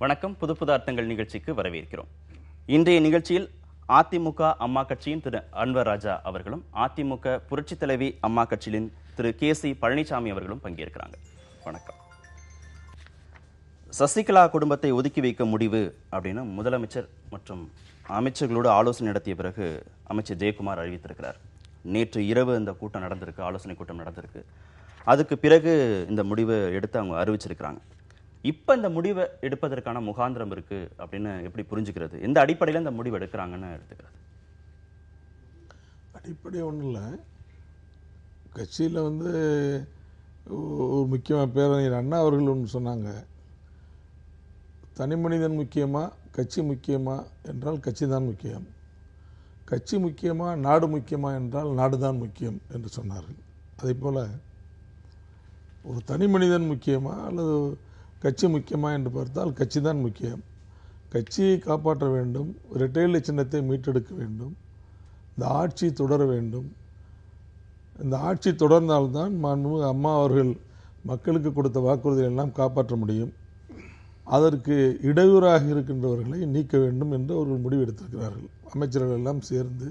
வணக்கம். புது புது அர்த்தங்கள் நிகழ்ச்சிக்கு வரவேற்கிறோம். இன்றைய நிகழ்ச்சியில் அதிமுக அம்மா கட்சியின் திரு அன்வர் ராஜா அவர்களும் அதிமுக புரட்சித் தலைவி அம்மா கட்சியின் திரு கே.சி. பழனிசாமி அவர்களும் பங்கேற்கிறாங்க. வணக்கம். சசிகலா குடும்பத்தை ஒதுக்கி வைக்க முடிவு அப்படின்னு முதலமைச்சர் மற்றும் அமைச்சர்களோடு ஆலோசனை நடத்திய பிறகு அமைச்சர் ஜெயக்குமார் அறிவித்திருக்கிறார். நேற்று இரவு இந்த கூட்டம் நடந்திருக்கு, ஆலோசனை கூட்டம் நடந்திருக்கு. அதுக்கு பிறகு இந்த முடிவை எடுத்து அவங்க அறிவிச்சிருக்கிறாங்க. இப்போ இந்த முடிவை எடுப்பதற்கான முகாந்திரம் இருக்கு அப்படின்னு எப்படி புரிஞ்சுக்கிறது? எந்த அடிப்படையில் இந்த முடிவு எடுக்கிறாங்கன்னு எடுத்துக்கிறது? அடிப்படை ஒன்றும் இல்லை. கட்சியில் ஒரு முக்கியமாக பேரறிஞர் அண்ணா அவர்கள் ஒன்று சொன்னாங்க, தனி மனிதன் முக்கியமா கட்சி முக்கியமா என்றால் கட்சி தான் முக்கியம், கட்சி முக்கியமா நாடு முக்கியமா என்றால் நாடு தான் முக்கியம் என்று சொன்னார்கள். அதே போல் ஒரு தனி மனிதன் முக்கியமா அல்லது கட்சி முக்கியமா என்று பார்த்தால் கட்சி தான் முக்கியம். கட்சியை காப்பாற்ற வேண்டும், இரட்டை இலை சின்னத்தை மீட்டெடுக்க வேண்டும், இந்த ஆட்சி தொடர வேண்டும். இந்த ஆட்சி தொடர்ந்தால்தான் மாண்புமிகு அம்மா அவர்கள் மக்களுக்கு கொடுத்த வாக்குறுதிகள் எல்லாம் காப்பாற்ற முடியும். அதற்கு இடையூறாக இருக்கின்றவர்களை நீக்க வேண்டும் என்று அவர்கள் முடிவெடுத்திருக்கிறார்கள். அமைச்சர்கள் எல்லாம் சேர்ந்து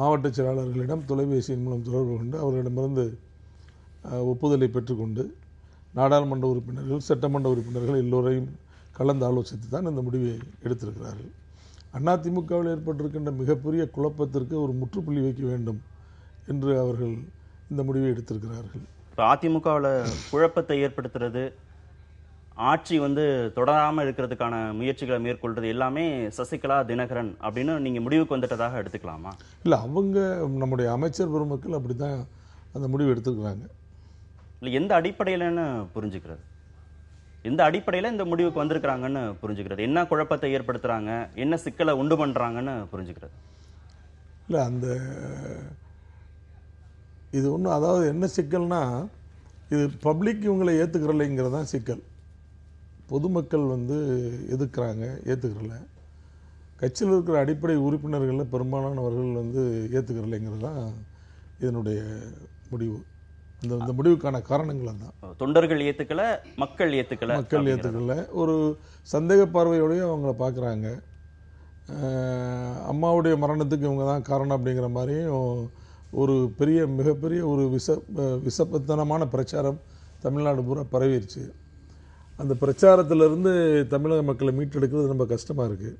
மாவட்ட செயலாளர்களிடம் தொலைபேசியின் மூலம் தொடர்பு கொண்டு அவர்களிடமிருந்து ஒப்புதலை பெற்றுக்கொண்டு நாடாளுமன்ற உறுப்பினர்கள், சட்டமன்ற உறுப்பினர்கள் எல்லோரையும் கலந்து ஆலோசித்து தான் இந்த முடிவை எடுத்திருக்கிறார்கள். அதிமுகவில் ஏற்பட்டிருக்கின்ற மிகப்பெரிய குழப்பத்திற்கு ஒரு முற்றுப்புள்ளி வைக்க வேண்டும் என்று அவர்கள் இந்த முடிவை எடுத்திருக்கிறார்கள். இப்போ அதிமுகவில் குழப்பத்தை ஏற்படுத்துறது, ஆட்சி தொடராமல் இருக்கிறதுக்கான முயற்சிகளை மேற்கொள்றது எல்லாமே சசிகலா, தினகரன் அப்படின்னு நீங்கள் முடிவுக்கு வந்துட்டதாக எடுத்துக்கலாமா? இல்லை, அவங்க நம்முடைய அமைச்சர் பெருமக்கள் அப்படி தான் அந்த முடிவு எடுத்துருக்குறாங்க. இல்லை, எந்த அடிப்படையிலன்னு புரிஞ்சுக்கிறது? எந்த அடிப்படையில் இந்த முடிவுக்கு வந்திருக்கிறாங்கன்னு புரிஞ்சுக்கிறது? என்ன குழப்பத்தை ஏற்படுத்துகிறாங்க, என்ன சிக்கலை உண்டு பண்ணுறாங்கன்னு புரிஞ்சுக்கிறது? இல்லை, இது ஒன்றும், அதாவது என்ன சிக்கல்னா, இது பப்ளிக் இவங்களை ஏற்றுக்கிறலைங்கிறது தான் சிக்கல். பொதுமக்கள் எதிர்க்கிறாங்க, ஏற்றுக்கிறல. கட்சியில் இருக்கிற அடிப்படை உறுப்பினர்களில் பெரும்பாலானவர்கள் ஏற்றுக்கிறலைங்கிறது தான் இதனுடைய முடிவு. இந்த முடிவுக்கான காரணங்கள் தான் தொண்டர்கள் ஏற்றுக்கல, மக்கள் ஏற்றுக்கல. ஒரு சந்தேக பார்வையோடய அவங்கள பார்க்குறாங்க. அம்மாவுடைய மரணத்துக்கு இவங்க தான் காரணம் அப்படிங்கிற மாதிரியும் ஒரு மிகப்பெரிய ஒரு விசப்பத்தனமான பிரச்சாரம் தமிழ்நாடு பூரா பரவிடுச்சு. அந்த பிரச்சாரத்திலிருந்து தமிழக மக்களை மீட்டெடுக்கிறது ரொம்ப கஷ்டமாக இருக்குது.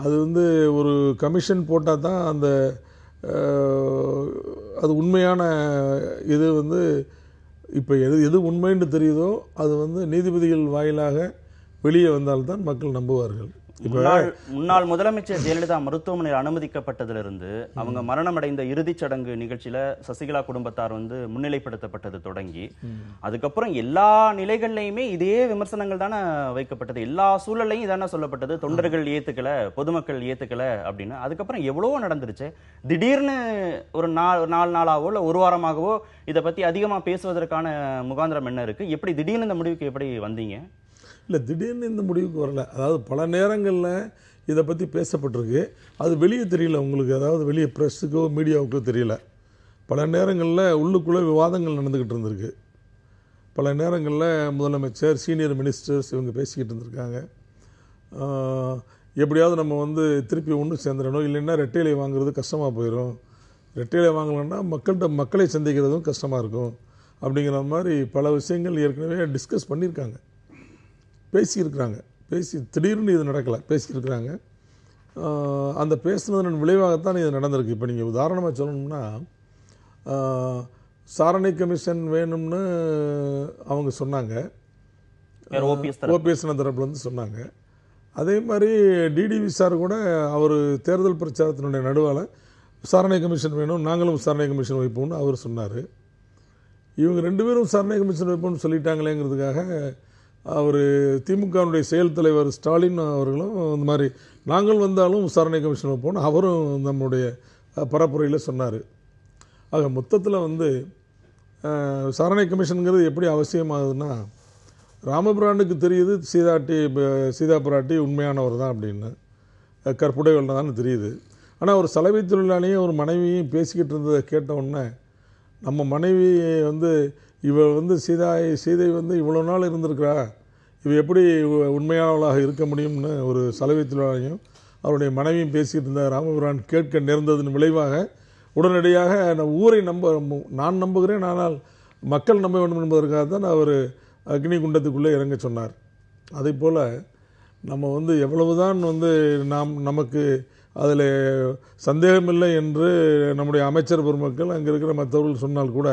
அது ஒரு கமிஷன் போட்டால் தான் அது உண்மையான இது இப்போ எது உண்மைன்னு தெரியுதோ அது நீதிபதிகள் வாயிலாக வெளியே வந்தால்தான் மக்கள் நம்புவார்கள். முன்னாள் முதலமைச்சர் ஜெயலலிதா மருத்துவமனையில் அனுமதிக்கப்பட்டதிலிருந்து அவங்க மரணமடைந்த இறுதிச் சடங்கு நிகழ்ச்சியில சசிகலா குடும்பத்தார் முன்னிலைப்படுத்தப்பட்டது தொடங்கி அதுக்கப்புறம் எல்லா நிலைகள்லையுமே இதே விமர்சனங்கள் தானே வைக்கப்பட்டது. எல்லா சூழலையும் இதானே சொல்லப்பட்டது, தொண்டர்கள் ஏத்துக்கல, பொதுமக்கள் ஏத்துக்கல அப்படின்னு. அதுக்கப்புறம் எவ்வளவோ நடந்துருச்சு. திடீர்னு ஒரு 4 நாளாவோ இல்ல ஒரு வாரமாகவோ இதை பத்தி அதிகமா பேசுவதற்கான முகாந்திரம் என்ன இருக்கு? எப்படி திடீர்னு இந்த முடிவுக்கு எப்படி வந்தீங்க? இல்லை, திடீர்னு இந்த முடிவுக்கு வரல. அதாவது பல நேரங்களில் இதை பற்றி பேசப்பட்டிருக்கு, அது வெளியே தெரியல உங்களுக்கு. அதாவது வெளியே ப்ரெஸ்ஸுக்கோ மீடியாவுக்கோ தெரியல. பல நேரங்களில் உள்ளுக்குள்ளே விவாதங்கள் நடந்துக்கிட்டு இருந்திருக்கு. பல நேரங்களில் முதலமைச்சர், சீனியர் மினிஸ்டர்ஸ் இவங்க பேசிக்கிட்டு இருந்திருக்காங்க. எப்படியாவது நம்ம திருப்பி ஒன்று சேர்ந்துடணும், இல்லைன்னா ரெட்டையிலை வாங்குறது கஷ்டமாக போயிடும், ரெட்டையிலை வாங்கலைன்னா மக்களை சந்திக்கிறதும் கஷ்டமாக இருக்கும் அப்படிங்கிற மாதிரி பல விஷயங்கள் ஏற்கனவே டிஸ்கஸ் பண்ணியிருக்காங்க, பேசியிருக்கிறாங்க. திடீர்னு இது நடக்கலை, பேசியிருக்கிறாங்க. அந்த பேசுனதன் விளைவாகத்தான் இது நடந்திருக்கு. இப்போ நீங்கள் உதாரணமாக சொல்லணும்னா, சாரணை கமிஷன் வேணும்னு அவங்க சொன்னாங்க, ஓபிஎஸ் தரப்புலேருந்து சொன்னாங்க. அதே மாதிரி டிடிவி சார் கூட அவர் தேர்தல் பிரச்சாரத்தினுடைய நடுவால் விசாரணை கமிஷன் வேணும், நாங்களும் விசாரணை கமிஷன் வைப்போம்னு அவர் சொன்னார். இவங்க 2 பேரும் விசாரணை கமிஷன் வைப்போம்னு சொல்லிட்டாங்களேங்கிறதுக்காக அவர் திமுகவுடைய செயல் தலைவர் ஸ்டாலின் அவர்களும் இந்த மாதிரி நாங்கள் வந்தாலும் விசாரணை கமிஷன் வைப்போம்னு அவரும் நம்முடைய பரப்புரையில் சொன்னார். ஆக மொத்தத்தில் விசாரணை கமிஷனுங்கிறது எப்படி அவசியமாகுதுன்னா, ராமபிரானுக்கு தெரியுது சீதா பிராட்டி உண்மையானவர் தான் அப்படின்னு, கற்புடையவள் தான் தெரியுது. ஆனால் ஒரு சலவை தொழிலாளியும் ஒரு மனைவியும் பேசிக்கிட்டு இருந்ததை கேட்டவுடனே, நம்ம மனைவி இவள் சீதை இவ்வளோ நாள் இருந்திருக்கிறா, இவ எப்படி உண்மையானவளாக இருக்க முடியும்னு ஒரு சலவைத்திலாளையும் அவருடைய மனைவியும் பேசிட்டு இருந்த ராமபிரான் கேட்க நேர்ந்ததன் விளைவாக உடனடியாக ஊரை நான் நம்புகிறேன், ஆனால் மக்கள் நம்ப வேண்டும் என்பதற்காக தான் அவர் அக்னி குண்டத்துக்குள்ளே இறங்க சொன்னார். அதே போல் நம்ம எவ்வளவுதான் நமக்கு அதில் சந்தேகமில்லை என்று நம்முடைய அமைச்சர் பெருமக்கள் அங்கே இருக்கிற மற்றவர்கள் சொன்னால் கூட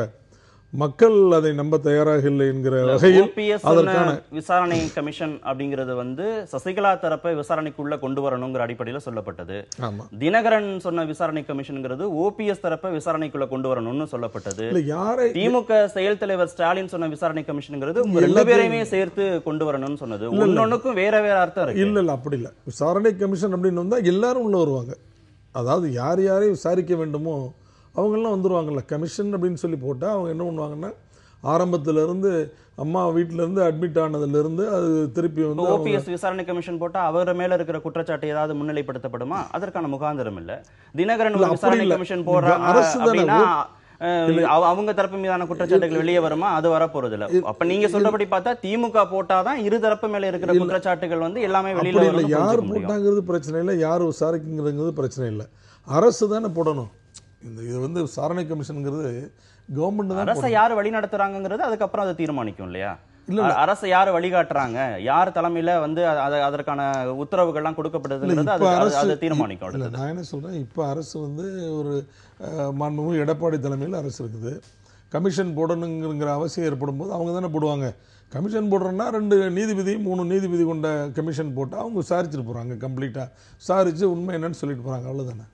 மக்கள் அதை நம்ப தயாராக இல்லை என்கிற வகையில் அதற்கான விசாரணை கமிஷன் அப்படிங்கிறது சசிகலா தரப்பை விசாரணைக்குள்ள கொண்டு வரணுங்கிற அடிப்படையில் சொல்லப்பட்டது. தினகரன் சொன்ன விசாரணை கமிஷன்ங்கிறது ஓபிஎஸ் தரப்பை விசாரணைக்குள்ள கொண்டு வரணும்னு சொல்லப்பட்டது. திமுக செயல் தலைவர் ஸ்டாலின் சொன்ன விசாரணை கமிஷன்ங்கிறது உங்க ரெண்டு பேரையுமே சேர்த்து கொண்டு வரணும்னு சொன்னது. ஒன்னொன்னுக்கும் வேற வேற அர்த்தம் இருக்கு. இல்ல அப்படி இல்ல. விசாரணை கமிஷன் அப்படின்னு வந்தா எல்லாரும் உள்ள வருவாங்க. அதாவது யார் யாரையும் விசாரிக்க வேண்டுமோ அவங்கெல்லாம் வந்துடுவாங்கல்ல. கமிஷன் அப்படின்னு சொல்லி போட்டால் அவங்க என்ன பண்ணுவாங்கன்னா ஆரம்பத்திலிருந்து அம்மா வீட்டிலேருந்து அட்மிட் ஆனதுலேருந்து அது திருப்பி ஓபிஎஸ் விசாரணை கமிஷன் போட்டால் அவர் மேலே இருக்கிற குற்றச்சாட்டு ஏதாவது முன்னிலைப்படுத்தப்படுமா? அதற்கான முகாந்திரம் இல்லை. தினகரன் விசாரணை கமிஷன் போடுறாங்க அப்படின்னா அவங்க தரப்பு மீதான குற்றச்சாட்டுகள் வெளியே வருமா? அது வரப்போறது இல்ல. அப்ப நீங்க சொல்றபடி பார்த்தா திமுக போட்டாதான் இரு தரப்பு மேல இருக்கிற குற்றச்சாட்டுகள் எல்லாமே வெளியில வரும். யார் போட்டாங்கிறது பிரச்சனை இல்லை, யார் விசாரிக்குங்கிறது பிரச்சனை இல்லை. அரசு தானே போடணும். இது விசாரணை கமிஷன்ங்கிறது கவர்மெண்ட் தான். அரசை யார் வழி நடத்துறாங்கிறது அதுக்கப்புறம் அதை தீர்மானிக்கும் இல்லையா? அரசை யார் வழிகாட்டுறாங்க, யார் தலைமையில அதற்கான உத்தரவுகள்லாம் கொடுக்கப்படுதுங்கிறது அதை தீர்மானிக்கும். நான் என்ன சொல்றேன், இப்ப அரசு ஒரு மாண்புமிகு எடப்பாடி தலைமையில் அரசு இருக்குது. கமிஷன் போடணுங்கிற அவசியம் ஏற்படும் போது அவங்க தானே போடுவாங்க. கமிஷன் போடுறோன்னா 2 நீதிபதி 3 நீதிபதி கொண்ட கமிஷன் போட்டால் அவங்க விசாரிச்சுட்டு போறாங்க. கம்ப்ளீட்டா விசாரிச்சு உண்மை என்னன்னு சொல்லிட்டு போறாங்க. அவ்வளவுதானே.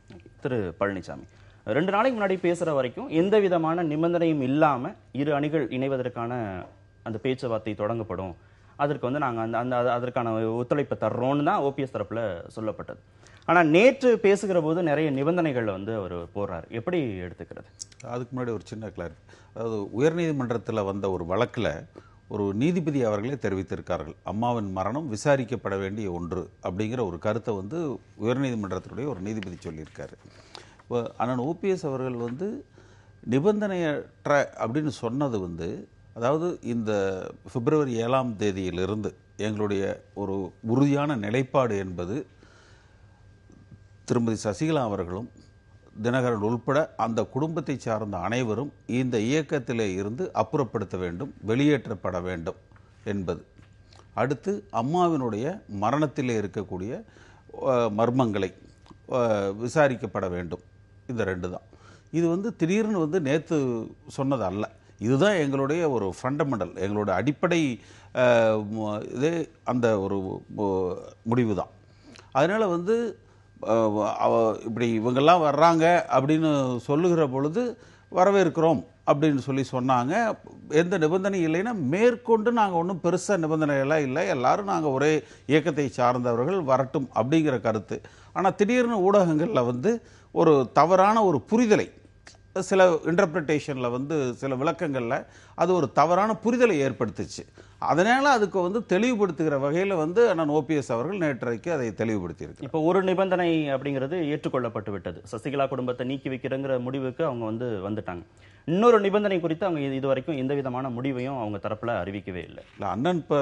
திரு பழனிசாமி, 2 நாளைக்கு முன்னாடி பேசுற வரைக்கும் எந்த விதமான நிபந்தனையும் இல்லாம இரு அணிகள் இணைவதற்கான அந்த பேச்சுவார்த்தை தொடங்கப்படும், அதற்கு நாங்க அதற்கான ஒத்துழைப்பை தர்றோம்னு தான் ஓபிஎஸ் தரப்புல சொல்லப்பட்டது. ஆனா நேற்று பேசுகிற போது நிறைய நிபந்தனைகள் அவர் போடுறாரு. எப்படி எடுத்துக்கிறது? அதுக்கு முன்னாடி ஒரு சின்ன கிளாரிட்டி. அதாவது உயர்நீதிமன்றத்தில் வந்த ஒரு வழக்கில் ஒரு நீதிபதி அவர்களே தெரிவித்திருக்கார்கள், அம்மாவின் மரணம் விசாரிக்கப்பட வேண்டிய ஒன்று அப்படிங்கிற ஒரு கருத்தை உயர்நீதிமன்றத்தினுடைய ஒரு நீதிபதி சொல்லியிருக்காரு. அண்ணன் ஓபிஎஸ் அவர்கள் நிபந்தனையற்ற அப்படின்னு சொன்னது அதாவது இந்த பிப்ரவரி 7ஆம் தேதியிலிருந்து எங்களுடைய ஒரு உறுதியான நிலைப்பாடு என்பது திருமதி சசிகலா அவர்களும் தினகரன் உள்பட அந்த குடும்பத்தை சார்ந்த அனைவரும் இந்த இயக்கத்திலே இருந்து அப்புறப்படுத்த வேண்டும், வெளியேற்றப்பட வேண்டும் என்பது. அடுத்து அம்மாவினுடைய மரணத்திலே இருக்கக்கூடிய மர்மங்களை விசாரிக்கப்பட வேண்டும். இந்த 2 தான். இது திடீர்னு நேற்று சொன்னது அல்ல. இதுதான் எங்களுடைய ஒரு ஃபண்டமெண்டல், எங்களோட அடிப்படை இதே அந்த ஒரு முடிவு தான். அதனால் இப்படி இவங்கெல்லாம் வர்றாங்க அப்படின்னு சொல்லுகிற பொழுது வரவேற்கிறோம் அப்படின்னு சொன்னாங்க. எந்த நிபந்தனை இல்லைன்னா மேற்கொண்டு நாங்கள் ஒன்றும் பெருசாக நிபந்தனையெல்லாம் இல்லை, எல்லாரும் நாங்கள் ஒரே இயக்கத்தை சார்ந்தவர்கள் வரட்டும் அப்படிங்கிற கருத்து. ஆனால் திடீர்னு ஊடகங்களில் ஒரு தவறான ஒரு புரிதலை, சில இன்டர்பிரிட்டேஷனில் சில விளக்கங்களில் அது ஒரு தவறான புரிதலை ஏற்படுத்துச்சு. அதனால அதுக்கு தெளிவுபடுத்துகிற வகையில் அண்ணன் ஓபிஎஸ் அவர்கள் நேற்றைக்கு அதை தெளிவுபடுத்தியிருக்கு. இப்போ ஒரு நிபந்தனை அப்படிங்கிறது ஏற்றுக்கொள்ளப்பட்டு விட்டது. சசிகலா குடும்பத்தை நீக்கி வைக்கிறங்கிற முடிவுக்கு அவங்க வந்துட்டாங்க. இன்னொரு நிபந்தனை குறித்து அவங்க இதுவரைக்கும் எந்த விதமான முடிவையும் அவங்க தரப்புல அறிவிக்கவே இல்லை. அண்ணன் இப்போ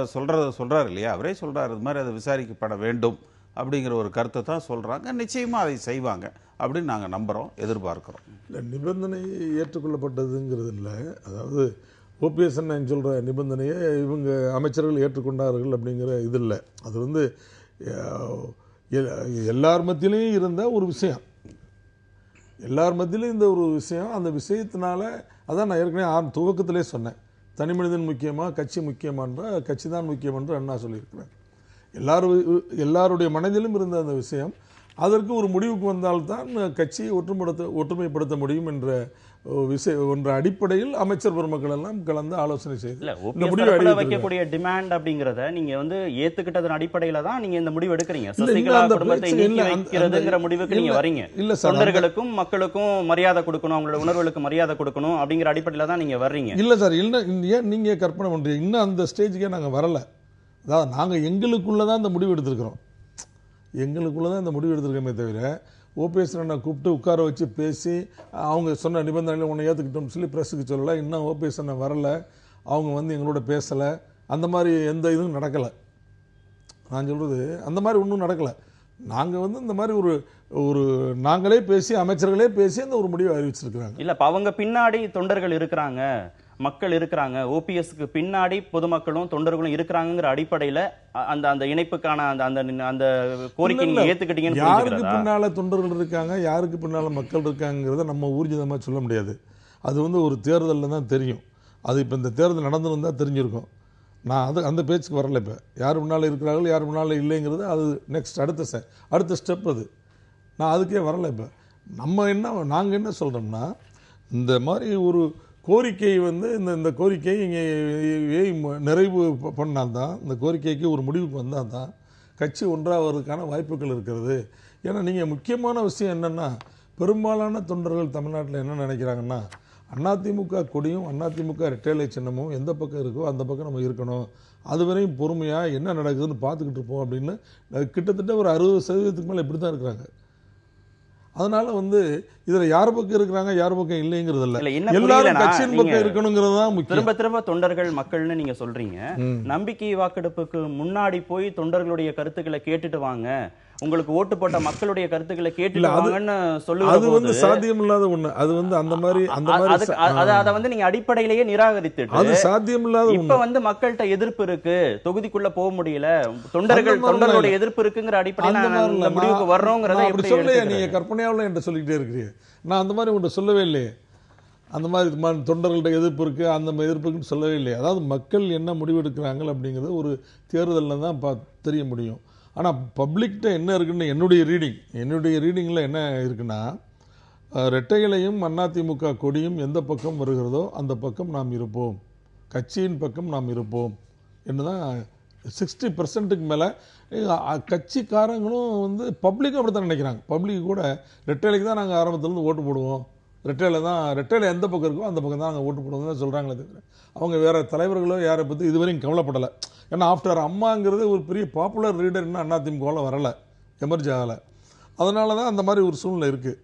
சொல்றாரு இல்லையா, அவரே சொல்றாரு இது மாதிரி அதை விசாரிக்கப்பட வேண்டும் அப்படிங்கிற ஒரு கருத்தை தான் சொல்றாங்க. நிச்சயமா அதை செய்வாங்க அப்படின்னு நாங்கள் நம்புறோம், எதிர்பார்க்கிறோம். இல்லை, நிபந்தனை ஏற்றுக்கொள்ளப்பட்டதுங்கிறது இல்லை. அதாவது ஓபிஎஸ் அண்ணன் சொல்ற நிபந்தனையை இவங்க அமைச்சர்கள் ஏற்றுக்கொண்டார்கள் அப்படிங்கிற இது இல்லை. அது எல்லார் மத்தியிலையும் இருந்த ஒரு விஷயம், எல்லார் மத்தியிலும் இந்த ஒரு விஷயம். அந்த விஷயத்தினால அதான் நான் ஏற்கனவே துவக்கத்திலே சொன்னேன், தனி மனிதன் முக்கியமா கட்சி முக்கியமான்ற, கட்சி தான் முக்கியம் என்று அண்ணா சொல்லியிருக்கிறேன். எல்லாருடைய மனதிலும் இருந்த அந்த விஷயம் அதற்கு ஒரு முடிவுக்கு வந்தால்தான் கட்சியை ஒற்றுமைப்படுத்த முடியும் என்ற ஒன்ற அடிப்படையில் அமைச்சர் பெருமக்கள் எல்லாம் கலந்து ஆலோசனை செய்து வைக்கக்கூடிய டிமாண்ட் அப்படிங்கறத நீங்க ஏத்துக்கிட்டதன் அடிப்படையில தான் நீங்க இந்த முடிவு எடுக்கிறீங்க. முடிவுக்கு நீங்க வரீங்க. இல்ல, தொண்டர்களுக்கும் மக்களுக்கும் மரியாதை கொடுக்கணும், அவங்களோட உணர்வுகளுக்கு மரியாதை கொடுக்கணும் அப்படிங்கிற அடிப்படையில தான் நீங்க வர்றீங்க. இல்ல சார், ஏன் நீங்க கற்பனை பண்றீங்க? இன்னும் அந்த ஸ்டேஜுக்கே நாங்க வரல. அதாவது நாங்க எங்களுக்குள்ளதான் இந்த முடிவு எடுத்திருக்கிறோம், எங்களுக்குள்ளதான் இந்த முடிவு எடுத்திருக்கோமே தவிர ஓபிஎஸ் அண்ணா கூப்பிட்டு உட்கார வச்சு பேசி அவங்க சொன்ன நிபந்தனைகளை ஒன்று ஏற்றுக்கிட்டோம்னு சொல்லி ப்ரெஸ்ஸுக்கு சொல்லலை. இன்னும் ஓபிஎஸ் அண்ணா வரலை, அவங்க எங்களோட பேசலை, அந்த மாதிரி எந்த இதுவும் நடக்கலை. நான் சொல்கிறது அந்த மாதிரி ஒன்றும் நடக்கலை. நாங்கள் வந்து இந்த மாதிரி ஒரு நாங்களே பேசி அமைச்சர்களே பேசி அந்த ஒரு முடிவை அறிவிச்சிருக்கிறாங்க. இல்ல இப்ப அவங்க பின்னாடி தொண்டர்கள் இருக்கிறாங்க, மக்கள் இருக்கிறாங்க, ஓபிஎஸ்க்கு பின்னாடி பொதுமக்களும் தொண்டர்களும் இருக்கிறாங்கிற அடிப்படையில அந்த இணைப்புக்கான அந்த கோரிக்கை நீங்க ஏத்துக்கிட்டீங்கன்னு யாருக்கு புரிஞ்சுக்கிறதா? பின்னால தொண்டர்கள் இருக்காங்க, யாருக்கு பின்னால மக்கள் இருக்காங்கிறத நம்ம ஊர்ஜிதமா சொல்ல முடியாது. அது வந்து ஒரு தேர்தலில் தான் தெரியும். அது இப்போ இந்த தேர்தல் நடந்துருந்தா தெரிஞ்சிருக்கும். நான் அந்த பேச்சுக்கு வரல. இப்போ யார் முன்னால் இருக்கிறார்கள் யார் முன்னால் இல்லைங்கிறது அது நெக்ஸ்ட் அடுத்த ஸ்டெப். அது நான் அதுக்கே வரல. இப்போ நாங்கள் என்ன சொல்கிறோம்னா, இந்த மாதிரி ஒரு கோரிக்கை வந்து இந்த கோரிக்கை இங்கே நிறைவு பண்ணால்தான், இந்த கோரிக்கைக்கு ஒரு முடிவுக்கு வந்தால் தான் கட்சி ஒன்றாவதுக்கான வாய்ப்புகள் இருக்கிறது. ஏன்னா நீங்கள் முக்கியமான விஷயம் என்னென்னா, பெரும்பாலான தொண்டர்கள் தமிழ்நாட்டில் என்ன நினைக்கிறாங்கன்னா, அதிமுக கொடியும் அதிமுக ரெட்டைலை சின்னமும் எந்த பக்கம் இருக்கோ அந்த பக்கம் நம்ம இருக்கணும், அதுவரையும் பொறுமையாக என்ன நடக்குதுன்னு பார்த்துக்கிட்டு இருப்போம் அப்படின்னு கிட்டத்தட்ட ஒரு 60% மேலே இப்படி தான் இருக்கிறாங்க. அதனால வந்து இதுல யார் பக்கம் இருக்கிறாங்க யார் பக்கம் இல்லைங்கிறது இல்ல, எல்லாரும் கட்சியின் பக்கம் இருக்கணுங்கிறது தான் முக்கியம். திரும்ப தொண்டர்கள் மக்கள்னு நீங்க சொல்றீங்க. நம்பிக்கை வாக்கெடுப்புக்கு முன்னாடி போய் தொண்டர்களுடைய கருத்துக்களை கேட்டுட்டு வாங்க, உங்களுக்கு ஓட்டு போட்ட மக்களுடைய கருத்துக்களை கேட்டுட்டு வாங்கன்னு சொல்லுவது அது வந்து சாத்தியம் இல்லாத ஒண்ணு. அது வந்து அந்த மாதிரி அத வந்து நீங்க அடிப்படையிலேயே நிராகரித்துட்டு அது சாத்தியம் இல்லாத ஒண்ணு. இப்ப வந்து மக்கள்கிட்ட எதிர்ப்பு இருக்கு, தொகுதிக்குள்ள போக முடியல, தொண்டர்களுடைய எதிர்ப்பு இருக்குங்கிற அடிப்படையில அந்த முடிவுக்கு வர்றோங்கிறத அப்படி சொல்லையே. நீங்க கற்பனையாவில் என்று சொல்லிக்கிட்டே இருக்கிறீங்க. நான் அந்த மாதிரி ஒன்று சொல்லவே இல்லையே. அந்த மாதிரி தொண்டர்கள்ட்ட எதிர்ப்பு இருக்கு அந்த எதிர்ப்புக்குன்னு சொல்லவே இல்லையே. அதாவது மக்கள் என்ன முடிவெடுக்கிறாங்க அப்படிங்கிறது ஒரு தேர்தலில் தான் தெரிய முடியும். ஆனால் பப்ளிக்கிட்ட என்ன இருக்குன்னு என்னுடைய ரீடிங்கில் என்ன இருக்குன்னா, ரெட்டைகளையும் அதிமுக கொடியும் எந்த பக்கம் வருகிறதோ அந்த பக்கம் நாம் இருப்போம், கட்சியின் பக்கம் நாம் இருப்போம் என்னதான் 60%க்கு மேலே கட்சிக்காரங்களும் வந்து பப்ளிக்கும் அப்படி தான் நினைக்கிறாங்க. பப்ளிக் கூட ரெட்டைலைக்கு தான் நாங்கள் ஆரம்பத்துலேருந்து ஓட்டு போடுவோம், ரெட்டையில எந்த பக்கம் இருக்கோ அந்த பக்கம் தான் நாங்கள் ஓட்டு போடுவோம் தான் சொல்கிறாங்களே தவிர அவங்க வேறு தலைவர்களோ யாரை பற்றி இதுவரையும் கவலைப்படலை. ஏன்னா ஆஃப்டர் அம்மாங்கிறது ஒரு பெரிய பாப்புலர் லீடர் இன்னும் அதிமுகவில் வரலை, எமர்ஜி ஆகலை. அதனால தான் அந்த மாதிரி ஒரு சூழ்நிலை இருக்குது.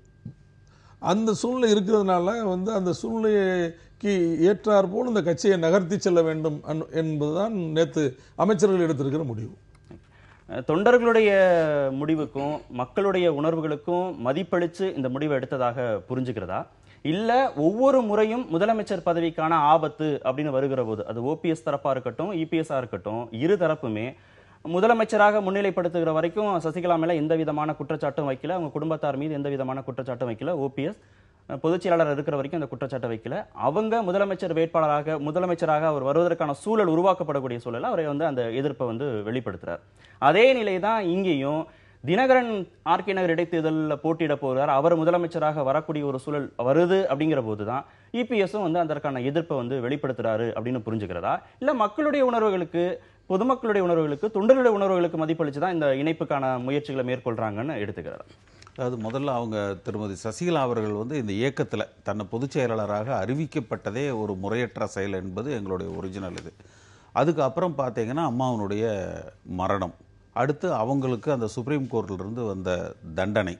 அந்த சூழ்நிலை இருக்கிறதுனால வந்து அந்த சூழ்நிலைக்கு ஏற்றாற் போல் இந்த கட்சியை நகர்த்தி செல்ல வேண்டும் என்பதுதான் நேற்று அமைச்சர்கள் எடுத்திருக்கிற முடிவு. தொண்டர்களுடைய முடிவுக்கும் மக்களுடைய உணர்வுகளுக்கும் மதிப்பளித்து இந்த முடிவை எடுத்ததாக புரிஞ்சுக்கிறதா? இல்ல ஒவ்வொரு முறையும் முதலமைச்சர் பதவிக்கான ஆபத்து அப்படின்னு வருகிற போது, அது ஓபிஎஸ் தரப்பா இருக்கட்டும் இபிஎஸ்ஆ இருக்கட்டும், இரு தரப்புமே முதலமைச்சராக முன்னிலைப்படுத்துகிற வரைக்கும் சசிகலா மேல எந்த விதமான குற்றச்சாட்டும் வைக்கல, அவங்க குடும்பத்தார் மீது எந்த விதமான குற்றச்சாட்டும் வைக்கல. ஓபிஎஸ் பொதுச் செயலாளர் இருக்கிற வரைக்கும் அந்த குற்றச்சாட்டை வைக்கல. அவங்க முதலமைச்சராக அவர் வருவதற்கான சூழல் உருவாக்கப்படக்கூடிய சூழல் அவரை வந்து அந்த எதிர்ப்பை வந்து வெளிப்படுத்துறார். அதே நிலை தான் இங்கேயும் தினகரன் ஆர்கே நகர் இடைத்தேர்தலில் போட்டியிட போகிறார், அவர் முதலமைச்சராக வரக்கூடிய ஒரு சூழல் வருது அப்படிங்கிற போதுதான் இபிஎஸும் வந்து அதற்கான எதிர்ப்பை வந்து வெளிப்படுத்துறாரு அப்படின்னு புரிஞ்சுக்கிறதா? இல்ல மக்களுடைய உணர்வுகளுக்கு, பொதுமக்களுடைய உணர்வுகளுக்கு, தொண்டர்களுடைய உணர்வுகளுக்கு மதிப்பளிச்சுதான் இந்த இணைப்புக்கான முயற்சிகளை மேற்கொள்றாங்கன்னு எடுத்துக்கிறார்? அதாவது முதல்ல அவங்க திருமதி சசிகலா அவர்கள் வந்து இந்த இயக்கத்தில் தன்னை பொதுச் செயலாளராக அறிவிக்கப்பட்டதே ஒரு முறையற்ற செயல் என்பது எங்களுடைய ஒரிஜினல் இது. அதுக்கப்புறம் பார்த்தீங்கன்னா அம்மாவனுடைய மரணம், அடுத்து அவங்களுக்கு அந்த சுப்ரீம் கோர்ட்டிலிருந்து வந்த தண்டனை,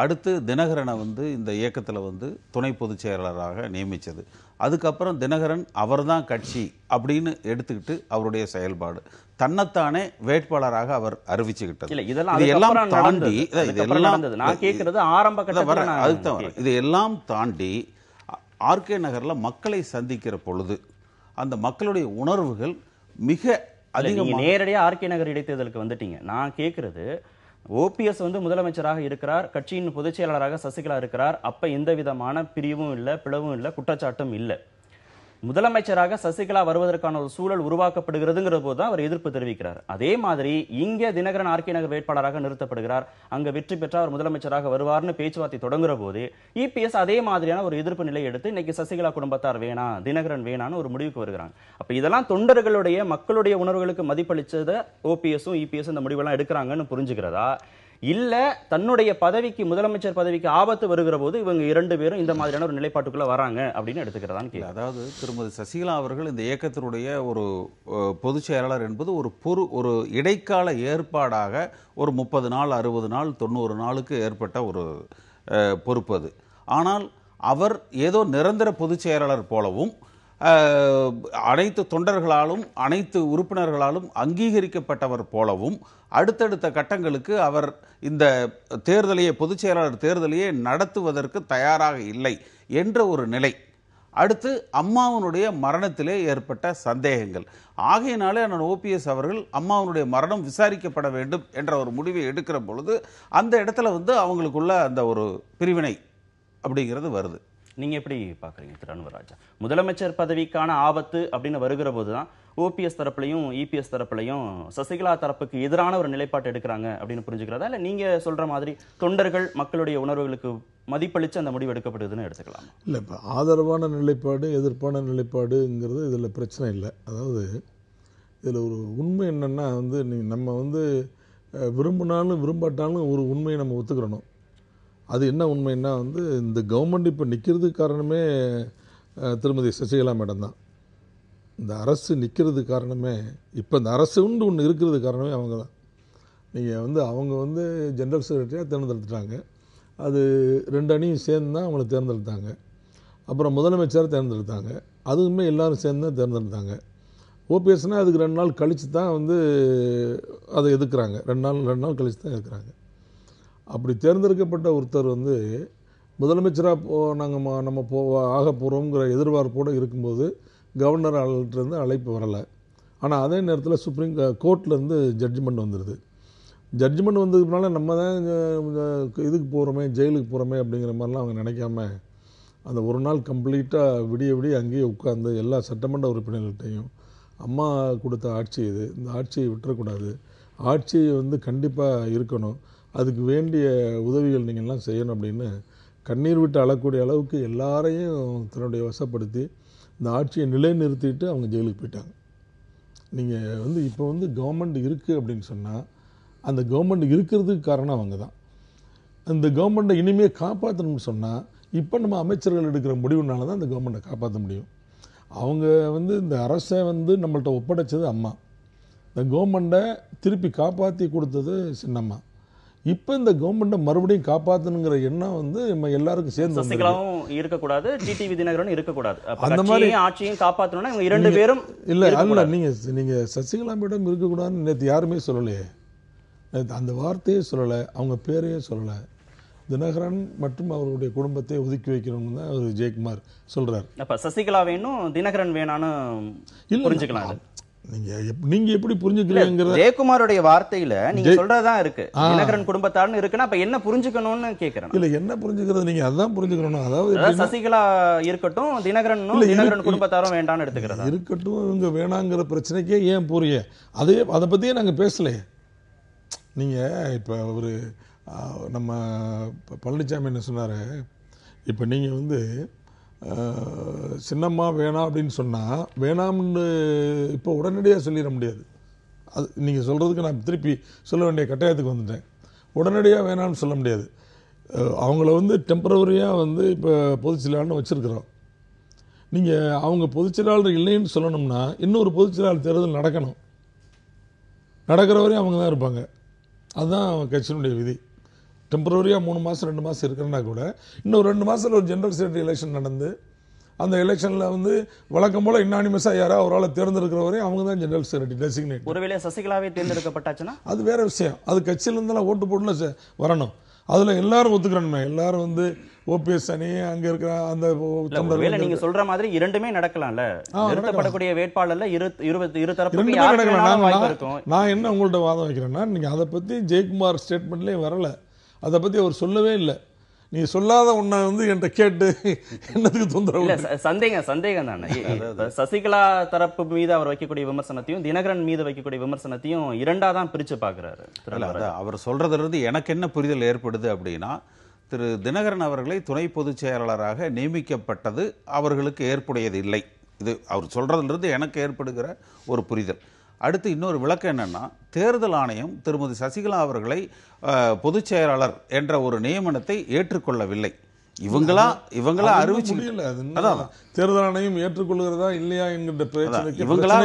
அடுத்து தினகரனை வந்து இந்த இயக்கத்தில் வந்து துணை பொதுச் செயலாளராக நியமித்தது, அதுக்கப்புறம் தினகரன் அவர்தான் கட்சி அப்படின்னு எடுத்துக்கிட்டு அவருடைய செயல்பாடு, தன்னைத்தானே வேட்பாளராக அவர் அறிவிச்சுக்கிட்டது, இதெல்லாம் தாண்டி இதையெல்லாம் தாண்டி ஆர்கே நகர்ல மக்களை சந்திக்கிற பொழுது அந்த மக்களுடைய உணர்வுகள் மிக அதிகம். நேரடியாக ஆர்கே நகர் இடைத்தேர்தலுக்கு வந்துட்டீங்க. நான் கேட்கறது, ஓபிஎஸ் வந்து முதலமைச்சராக இருக்கிறார், கட்சியின் பொதுச் செயலாளராக சசிகலா இருக்கிறார், அப்ப எந்த விதமான பிரிவும் இல்லை, பிளவும் இல்லை, குற்றச்சாட்டும் இல்லை. முதலமைச்சராக சசிகலா வருவதற்கான ஒரு சூழல் உருவாக்கப்படுகிறதுங்கிற போதுதான் அவர் எதிர்ப்பு தெரிவிக்கிறார். அதே மாதிரி இங்கே தினகரன் ஆர்கே நகர் வேட்பாளராக நிறுத்தப்படுகிறார், அங்க வெற்றி பெற்றால் அவர் முதலமைச்சராக வருவார்னு பேச்சுவார்த்தை தொடங்குற போது இபிஎஸ் அதே மாதிரியான ஒரு எதிர்ப்பு நிலை எடுத்து இன்னைக்கு சசிகலா குடும்பத்தார் வேணாம், தினகரன் வேணான்னு ஒரு முடிவுக்கு வருகிறாங்க. அப்ப இதெல்லாம் தொண்டர்களுடைய மக்களுடைய உணர்வுகளுக்கு மதிப்பளிச்சத ஓபிஎஸும் இபிஎஸ் இந்த முடிவெல்லாம் எடுக்கிறாங்கன்னு புரிஞ்சுக்கிறதா? இல்ல தன்னுடைய பதவிக்கு, முதலமைச்சர் பதவிக்கு ஆபத்து வருகிற போது இவங்க இரண்டு பேரும் இந்த மாதிரியான ஒரு நிலைப்பாட்டுக்குள்ள வராங்க அப்படின்னு எடுத்துக்கிறதான்னு கேட்க. அதாவது திருமதி சசிகலா அவர்கள் இந்த இயக்கத்தினுடைய ஒரு பொதுச் செயலாளர் என்பது ஒரு இடைக்கால ஏற்பாடாக ஒரு 30 நாள் 60 நாள் 90 நாளுக்கு ஏற்பட்ட ஒரு பொறுப்பு அது. ஆனால் அவர் ஏதோ நிரந்தர பொதுச் செயலாளர் போலவும் அனைத்து தொண்டர்களாலும் அனைத்து உறுப்பினர்களாலும் அங்கீகரிக்கப்பட்டவர் போலவும் அடுத்தடுத்த கட்டங்களுக்கு அவர் இந்த தேர்தலையே பொதுச் செயலாளர் தேர்தலையே நடத்துவதற்கு தயாராக இல்லை என்ற ஒரு நிலை. அடுத்து அம்மாவனுடைய மரணத்திலே ஏற்பட்ட சந்தேகங்கள் ஆகையினாலே அண்ணன் ஓபிஎஸ் அவர்கள் அம்மாவனுடைய மரணம் விசாரிக்கப்பட வேண்டும் என்ற ஒரு முடிவை எடுக்கிற பொழுது அந்த இடத்துல அவங்களுக்குள்ள அந்த ஒரு பிரிவினை அப்படிங்கிறது வருது. நீங்க எப்படி பாக்குறீங்க திரு அன்வர்ராஜா? முதலமைச்சர் பதவிக்கான ஆபத்து அப்படின்னு வருகிற போதுதான் ஓபிஎஸ் தரப்புலையும் இபிஎஸ் தரப்புலையும் சசிகலா தரப்புக்கு எதிரான ஒரு நிலைப்பாட்டு எடுக்கிறாங்க அப்படின்னு புரிஞ்சுக்கிறதா, இல்ல நீங்க சொல்ற மாதிரி தொண்டர்கள் மக்களுடைய உணர்வுகளுக்கு மதிப்பளிச்சு அந்த முடிவு எடுக்கப்படுதுன்னு எடுத்துக்கலாம்? இல்லை, இப்போ ஆதரவான நிலைப்பாடு எதிர்ப்பான நிலைப்பாடுங்கிறது இதில் பிரச்சனை இல்லை. அதாவது இதில் ஒரு உண்மை என்னென்னா நம்ம விரும்பினாலும் விரும்பாட்டாலும் ஒரு உண்மையை நம்ம ஒத்துக்கிறணும். அது என்ன உண்மைன்னா இந்த கவர்மெண்ட் இப்போ நிற்கிறதுக்கு காரணமே திருமதி சசிகலா மேடம் தான். இந்த அரசு நிற்கிறதுக்கு காரணமே இப்போ இந்த அரசுன்னு ஒன்று இருக்கிறது காரணமே அவங்க தான். நீங்கள் அவங்க ஜெனரல் செக்ரட்டரியாக தேர்ந்தெடுத்துட்டாங்க. அது 2 அணியும் சேர்ந்து தான் அவங்கள தேர்ந்தெடுத்தாங்க. அப்புறம் முதலமைச்சரை தேர்ந்தெடுத்தாங்க. அதுவுமே எல்லோரும் சேர்ந்து தான் தேர்ந்தெடுத்தாங்க. ஓபிஎஸ்னால் அதுக்கு 2 நாள் கழித்து தான் அதை எதுக்குறாங்க. 2 நாள் கழித்து தான் எதுக்குறாங்க. அப்படி தேர்ந்தெடுக்கப்பட்ட ஒருத்தர் முதலமைச்சராக நம்ம ஆக போகிறோங்கிற எதிர்பார்ப்போடு இருக்கும்போது கவர்னர் ஆள்கிட்டருந்து அழைப்பு வரலை. ஆனால் அதே நேரத்தில் சுப்ரீம் கோர்ட்லேருந்து ஜட்ஜ்மெண்ட் வந்துடுது. ஜட்ஜ்மெண்ட் வந்ததுனால நம்ம தான் இதுக்கு போகிறோமே, ஜெயிலுக்கு போகிறோமே அப்படிங்கிற மாதிரிலாம் அவங்க நினைக்காம அந்த ஒரு நாள் கம்ப்ளீட்டாக விடிய அங்கேயே உட்கார்ந்து எல்லா சட்டமன்ற உறுப்பினர்கள்ட்டையும் அம்மா கொடுத்த ஆட்சி இது, இந்த ஆட்சியை விட்டுறக்கூடாது, ஆட்சி கண்டிப்பாக இருக்கணும், அதுக்கு வேண்டிய உதவிகள் நீங்கள்லாம் செய்யணும் அப்படின்னு கண்ணீர் விட்டு அழக்கூடிய அளவுக்கு எல்லாரையும் தன்னுடைய வசப்படுத்தி இந்த ஆட்சியை நிலைநிறுத்திட்டு அவங்க ஜெயிலுக்கு போயிட்டாங்க. நீங்கள் இப்போ கவர்மெண்ட் இருக்குது அப்படின்னு சொன்னால் அந்த கவர்மெண்ட் இருக்கிறதுக்கு காரணம் அவங்க தான். அந்த கவர்மெண்ட்டை இனிமேல் காப்பாற்றணும்னு சொன்னால் இப்போ நம்ம அமைச்சர்கள் எடுக்கிற முடிவுனால தான் அந்த கவர்மெண்ட்டை காப்பாற்ற முடியும். அவங்க இந்த அரசை நம்மள்கிட்ட ஒப்படைச்சது அம்மா, இந்த கவர்மெண்ட்டை திருப்பி காப்பாற்றி கொடுத்தது சின்னம்மா. இப்போ இந்த கவர்மெண்ட்டை மறுபடியும் காப்பாற்றணுங்கிற எண்ணம் நம்ம எல்லாருக்கும் சேர்ந்து சசிகலாவும் இருக்கக்கூடாது, டிடிவி தினகரனும் இருக்கக்கூடாது. அந்த மாதிரி ஆட்சியும் காப்பாற்றணும்னா இவங்க 2 பேரும் இல்லை. நீங்கள் சசிகலா மேடம் இருக்கக்கூடாதுன்னு நேற்று யாருமே சொல்லலையே. அந்த வார்த்தையே சொல்லலை, அவங்க பேரையே சொல்லலை. தினகரன் மற்றும் அவருடைய குடும்பத்தை ஒதுக்கி வைக்கணும்னு தான் அவர் ஜெயக்குமார் சொல்றாரு. அப்ப சசிகலா வேணும், தினகரன் வேணான்னு புரிஞ்சுக்கலாம். நீங்க எப்படி புரிஞ்சுக்கிறீங்க? ஜெயக்குமாரோடைய வார்த்தையில நீங்க சொல்றதுதான் இருக்கு, தினகரன் குடும்பத்தார்னு இருக்குன்னா அப்ப என்ன புரிஞ்சுக்கணும்னு கேக்குறேன். இல்ல, என்ன புரிஞ்சுக்கிறது? நீங்க அதான் புரிஞ்சுக்கணும். அதாவது சசிகலா இருக்கட்டும், தினகரன் குடும்பத்தாரும் வேண்டாம்னு எடுத்துக்கிறதா? இருக்கட்டும், இவங்க வேணாங்கிற பிரச்சனைக்கே ஏன் போறீங்க? அதை பத்தியே நாங்க பேசலையே. நீங்க இப்ப நம்ம பழனிசாமி என்ன சொன்னாரு, இப்ப நீங்க சின்னம்மா வேணாம் அப்படின்னு சொன்னால் வேணாம்னு இப்போ உடனடியாக சொல்லிட முடியாது. அது நீங்கள் சொல்கிறதுக்கு நான் திருப்பி சொல்ல வேண்டிய கட்டாயத்துக்கு வந்துட்டேன். உடனடியாக வேணாம்னு சொல்ல முடியாது. அவங்கள டெம்பரவரியாக இப்போ பொதுச் செயலாளர்னு வச்சுருக்குறோம். நீங்கள் அவங்க பொதுச் செயலாளர் இல்லைன்னு சொல்லணும்னா இன்னொரு பொதுச் செயலாளர் தேர்தல் நடக்கணும். நடக்கிற வரையும் அவங்க தான் இருப்பாங்க. அதுதான் கட்சியினுடைய விதி. டெம்பரரியாக 3 மாதம் 2 மாதம் இருக்கிறனா கூட இன்னும் 2 மாதத்தில் ஒரு ஜெனரல் செக்ரட்டரி எலெக்ஷன் நடந்து அந்த எலெக்ஷனில் வழக்கம் போல் இன்னானிமஸாக யாராவது ஒரு ஆளை தேர்ந்தெடுக்கிற வரையும் அவங்க தான் ஜெனரல் செக்ரட்டரி டெசிக்னேட். ஒருவேளை சசிகலாவே தேர்ந்தெடுக்கப்பட்டாச்சுன்னா அது வேற விஷயம். அது கட்சியிலேருந்துலாம் ஓட்டு போட்டுல வரணும். அதில் எல்லாரும் ஒத்துக்கிறோமே. எல்லாரும் ஓபிஎஸ் அணி அங்கே இருக்கிற அந்த நீங்க சொல்ற மாதிரி 2மே நடக்கலாம்ல. நிறுத்தப்படக்கூடிய வேட்பாளர்ல இரு தரப்பு. நான் என்ன உங்கள்கிட்ட வாதம் வைக்கிறேன்னா, நீங்க அதை பற்றி ஜெயக்குமார் ஸ்டேட்மெண்ட்லேயே வரல, அதை பற்றி அவர் சொல்லவே இல்லை. நீ சொல்லாத ஒன்றை என்கிட்ட கேட்டு என்னதுக்கு தொந்தரவு? சந்தேகம் தானே. சசிகலா தரப்பு மீது அவர் வைக்கக்கூடிய விமர்சனத்தையும் தினகரன் மீது வைக்கக்கூடிய விமர்சனத்தையும் 2ஆ தான் பிரிச்சு பாக்குறாரு. அவர் சொல்றதுல எனக்கு என்ன புரிதல் ஏற்படுது அப்படின்னா, திரு தினகரன் அவர்களை துணை பொதுச் செயலாளராக நியமிக்கப்பட்டது அவர்களுக்கு ஏற்புடையது இல்லை. இது அவர் சொல்றதிலிருந்து எனக்கு ஏற்படுகிற ஒரு புரிதல். அடுத்து இன்னொரு விளக்கம் என்னன்னா, தேர்தல் ஆணையம் திருமதி சசிகலா அவர்களை பொதுச் செயலாளர் என்ற ஒரு நியமனத்தை ஏற்றுக்கொள்ளவில்லை. இவங்களா அறிவிச்சு முடியல. அது தேர்தல் ஆணையம் ஏற்றுக்கொள்கிறதா இல்லையா என்கிற இவங்களா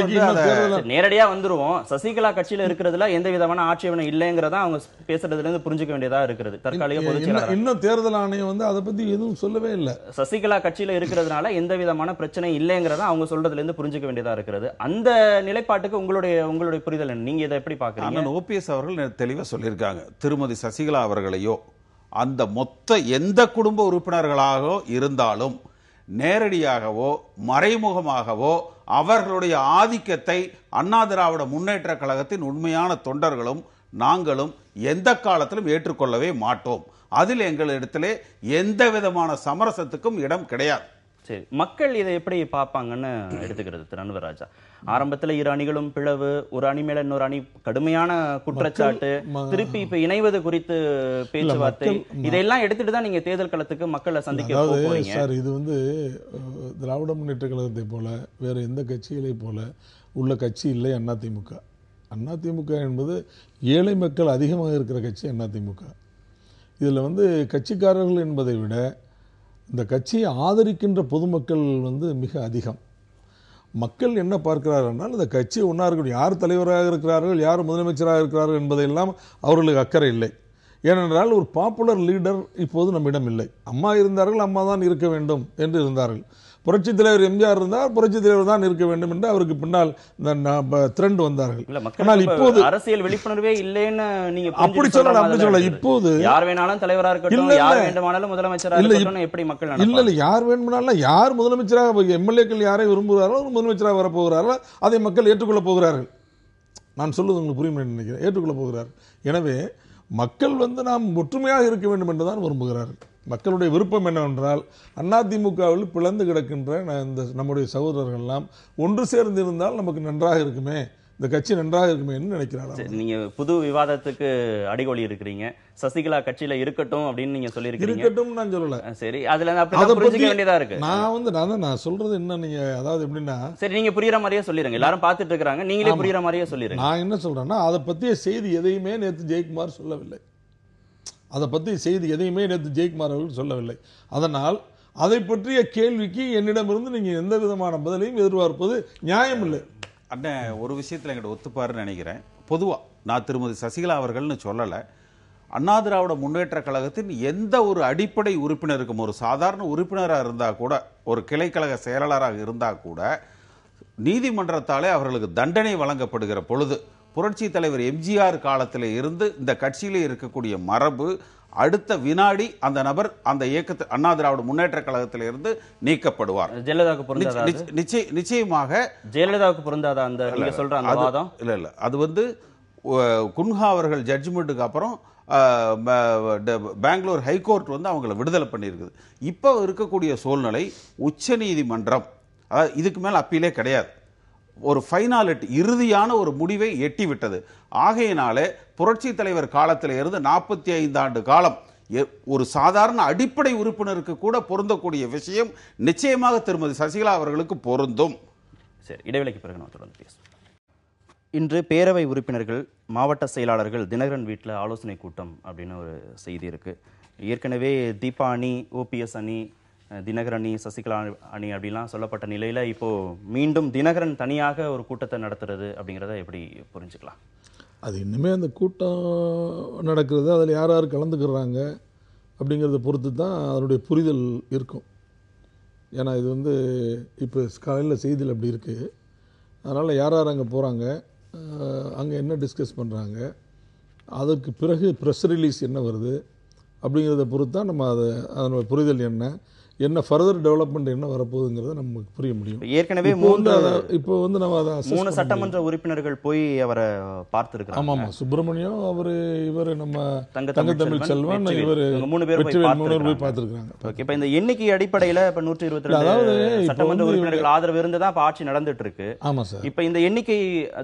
நேரடியா வந்துருவோம். சசிகலா கட்சியில இருக்கிறதுல எந்த விதமான ஆட்சேபனை இல்லைங்கிறதா அவங்க பேசுறதுல இருந்து புரிஞ்சுக்க வேண்டியதா இருக்கிறது. தற்காலிக பொதுச் செயலாளர் இன்னும் தேர்தல் ஆணையம் அதை பத்தி எதுவும் சொல்லவே இல்லை. சசிகலா கட்சியில இருக்கிறதுனால எந்த விதமான பிரச்சனை இல்லைங்கிறதா அவங்க சொல்றதுல இருந்து புரிஞ்சுக்க வேண்டியதா இருக்கிறது. அந்த நிலைப்பாட்டுக்கு உங்களுடைய புரிதல் என்ன? நீங்க இதை எப்படி பாக்குறீங்க? ஓபிஎஸ் அவர்கள் தெளிவா சொல்லியிருக்காங்க, திருமதி சசிகலா அவர்களையோ அந்த மொத்த எந்த குடும்ப உறுப்பினர்களாக இருந்தாலும் நேரடியாகவோ மறைமுகமாகவோ அவர்களுடைய ஆதிக்கத்தை அண்ணா திராவிட முன்னேற்ற கழகத்தின் உண்மையான தொண்டர்களும் நாங்களும் எந்த காலத்திலும் ஏற்றுக்கொள்ளவே மாட்டோம். அதில் எங்களிடத்திலே எந்த விதமான சமரசத்துக்கும் இடம் கிடையாது. சரி, மக்கள் இதை எப்படி பார்ப்பாங்கன்னு எடுத்துக்கிறது திரு அன்வர்ராஜா? ஆரம்பத்துல இரு அணிகளும் பிளவு, ஒரு அணி மேல இன்னொரு அணி கடுமையான குற்றச்சாட்டு, திருப்பி இப்ப இணைவது குறித்து பேச்சுவார்த்தை, இதெல்லாம் எடுத்துட்டு தான் நீங்க தேர்தல் களத்துக்கு மக்களை சந்திக்க போறீங்க. சார், இது திராவிட முன்னேற்ற கழகத்தை போல வேற எந்த கட்சிகளை போல உள்ள கட்சி இல்லை அதிமுக. அதிமுக என்பது ஏழை மக்கள் அதிகமாக இருக்கிற கட்சி அதிமுக. இதுல கட்சிக்காரர்கள் என்பதை விட இந்த கட்சியை ஆதரிக்கின்ற பொதுமக்கள் மிக அதிகம். மக்கள் என்ன பார்க்கிறார்கள் என்றால், இந்த கட்சி ஒன்றா இருக்கக்கூடிய யார் தலைவராக இருக்கிறார்கள், யார் முதலமைச்சராக இருக்கிறார்கள் என்பதையெல்லாம் அவர்களுக்கு அக்கறை இல்லை. ஏனென்றால் ஒரு பாப்புலர் லீடர் இப்போது நம்மிடம் இல்லை. அம்மா இருந்தார்கள், அம்மா தான் இருக்க வேண்டும் என்று இருந்தார்கள். புரட்சித் தலைவர் எம்ஜிஆர் இருந்தார், புரட்சித் தலைவர் தான் இருக்க வேண்டும் என்று அவருக்கு பின்னால் ட்ரெண்ட் வந்தார்கள். ஆனால் இப்போது அரசியல் விழிப்புணர்வே இல்லைன்னு நீங்க அப்படி சொல்லல. இப்போது யார் வேணாலும் தலைவரா இருக்கட்டும், யார் வேண்டுமானாலும் முதலமைச்சராக இருக்கட்டும், எப்படி மக்கள் இல்ல யார் வேண்டுமானாலும், யார் முதலமைச்சராக, எம்எல்ஏக்கள் யாரை விரும்புகிறாரோ முதலமைச்சராக வரப்போகிறாரோ அதை மக்கள் ஏற்றுக்கொள்ள போகிறார்கள். நான் சொல்லுவது உங்களுக்கு புரியும் நினைக்கிறேன். ஏற்றுக்கொள்ள போகிறார்கள். எனவே மக்கள் நாம் ஒற்றுமையாக இருக்க வேண்டும் என்றுதான் விரும்புகிறார்கள். மக்களுடைய விருப்பம் என்னவென்றால், அதிமுகவில் பிளந்து கிடக்கின்ற நம்முடைய சகோதரர்கள் எல்லாம் ஒன்று சேர்ந்து இருந்தால் நமக்கு நன்றாக இருக்குமே, இந்த கட்சி நன்றாக இருக்குமே என்று நினைக்கிறார்கள். நீங்க புது விவாதத்துக்கு அடிகொலி இருக்கிறீங்க. சசிகலா கட்சியில இருக்கட்டும் அப்படின்னு நீங்க சொல்லியிருக்கீங்க. இருக்கட்டும் நான் சொல்லல. சரி, அதுல புரிஞ்சுக்க வேண்டியதா இருக்கு. நான் சொல்றது என்ன, நீங்க அதாவது எப்படின்னா, சரி நீங்க புரியுற மாதிரியே சொல்லிருங்க. எல்லாரும் பார்த்துட்டு இருக்காங்க, நீங்களே புரியுற மாதிரியே சொல்லிருங்க. நான் என்ன சொல்றேன்னா, அதை பத்திய செய்தி எதையுமே நேற்று ஜெயக்குமார் சொல்லவில்லை. அதை பற்றி செய்தி எதையுமே நேற்று ஜெயக்குமார் அவர்கள் சொல்லவில்லை. அதனால் அதை பற்றிய கேள்விக்கு என்னிடமிருந்து நீங்கள் எந்த விதமான பதிலையும் எதிர்பார்ப்பது நியாயம் இல்லை. அண்ணன் ஒரு விஷயத்தில் எங்கிட்ட ஒத்துப்பாருன்னு நினைக்கிறேன். பொதுவாக நான் திருமதி சசிகலா அவர்கள்னு சொல்லலை, அண்ணா திராவிட முன்னேற்ற கழகத்தின் எந்த ஒரு அடிப்படை உறுப்பினருக்கும், ஒரு சாதாரண உறுப்பினராக இருந்தால் கூட, ஒரு கிளைக்கழக செயலாளராக இருந்தால் கூட, நீதிமன்றத்தாலே அவர்களுக்கு தண்டனை வழங்கப்படுகிற பொழுது, புரட்சி தலைவர் எம்ஜிஆர் காலத்தில் இருந்து இந்த கட்சியிலே இருக்கக்கூடிய மரபு, அடுத்த வினாடி அந்த நபர் அந்த இயக்கத்தை அண்ணா திராவிட முன்னேற்ற கழகத்தில் இருந்து நீக்கப்படுவார். ஜெயலலிதாவுக்கு பொருந்தாதா? நிச்சயமாக ஜெயலலிதாவுக்கு பொருந்தாதா அந்த நீங்க சொல்ற அந்த வாதம்? இல்ல, அது குன்ஹா அவர்கள் ஜட்ஜ்மெண்ட்டுக்கு அப்புறம் பெங்களூர் ஹைகோர்ட் அவங்களை விடுதலை பண்ணியிருக்குது. இப்போ இருக்கக்கூடிய சூழ்நிலை, உச்ச நீதிமன்றம் இதுக்கு மேல அப்பீலே கிடையாது, ஒரு ஃபைனாலிட்டி, இறுதியான ஒரு முடிவை எட்டிவிட்டது. ஆகையினாலே புரட்சி தலைவர் காலத்தில் இருந்து 45 ஆண்டு காலம் ஒரு சாதாரண அடிப்படை உறுப்பினருக்கு கூட பொருந்தக்கூடிய விஷயம் நிச்சயமாக திருமதி சசிகலா அவர்களுக்கு பொருந்தும். சரி, இடைவெளிக்கு பிறகு நான் தொடர்ந்து பேசுவோம். இன்று பேரவை உறுப்பினர்கள், மாவட்ட செயலாளர்கள் தினகரன் வீட்டில் ஆலோசனை கூட்டம் அப்படின்னு ஒரு செய்தி இருக்கு. ஏற்கனவே தீபா அணி, ஓபிஎஸ் அணி, தினகரன் அணி, சசிகலா அணி அப்படிலாம் சொல்லப்பட்ட நிலையில இப்போ மீண்டும் தினகரன் தனியாக ஒரு கூட்டத்தை நடத்துறது அப்படிங்கிறத எப்படி புரிஞ்சுக்கலாம்? அது இன்னுமே அந்த கூட்டம் நடக்கிறது, அதில் யார் யார் கலந்துக்கிறாங்க அப்படிங்கிறத பொறுத்து தான் அதனுடைய புரிதல் இருக்கும். ஏன்னா இது இப்போ காலையில் செய்தியில் அப்படி இருக்குது. அதனால் யார் யார் அங்கே போகிறாங்க, அங்கே என்ன டிஸ்கஸ் பண்ணுறாங்க, அதற்கு பிறகு ப்ரெஸ் ரிலீஸ் என்ன வருது அப்படிங்கிறத பொறுத்து தான் நம்ம அதனுடைய புரிதல் என்ன ஃபர்தர் டெவலப்மெண்ட் என்ன வரப்போகுதுங்கிறத நமக்கு புரிய முடியும். ஏற்கனவே இப்போ நம்ம 3 சட்டமன்ற உறுப்பினர்கள் போய் அவரை பார்த்துருக்காங்க. ஆமாம், சுப்பிரமணியம், இவர் நம்ம தங்கத்தமிழ் செல்வன், இவர் 3 பேர் போய் பார்த்துருக்காங்க. இப்போ இந்த எண்ணிக்கை அடிப்படையில் இப்போ 122 சட்டமன்ற உறுப்பினர்கள் ஆதரவு இருந்துதான் இப்போ ஆட்சி நடந்துட்டு இருக்கு. ஆமாம் சார். இப்போ இந்த எண்ணிக்கை,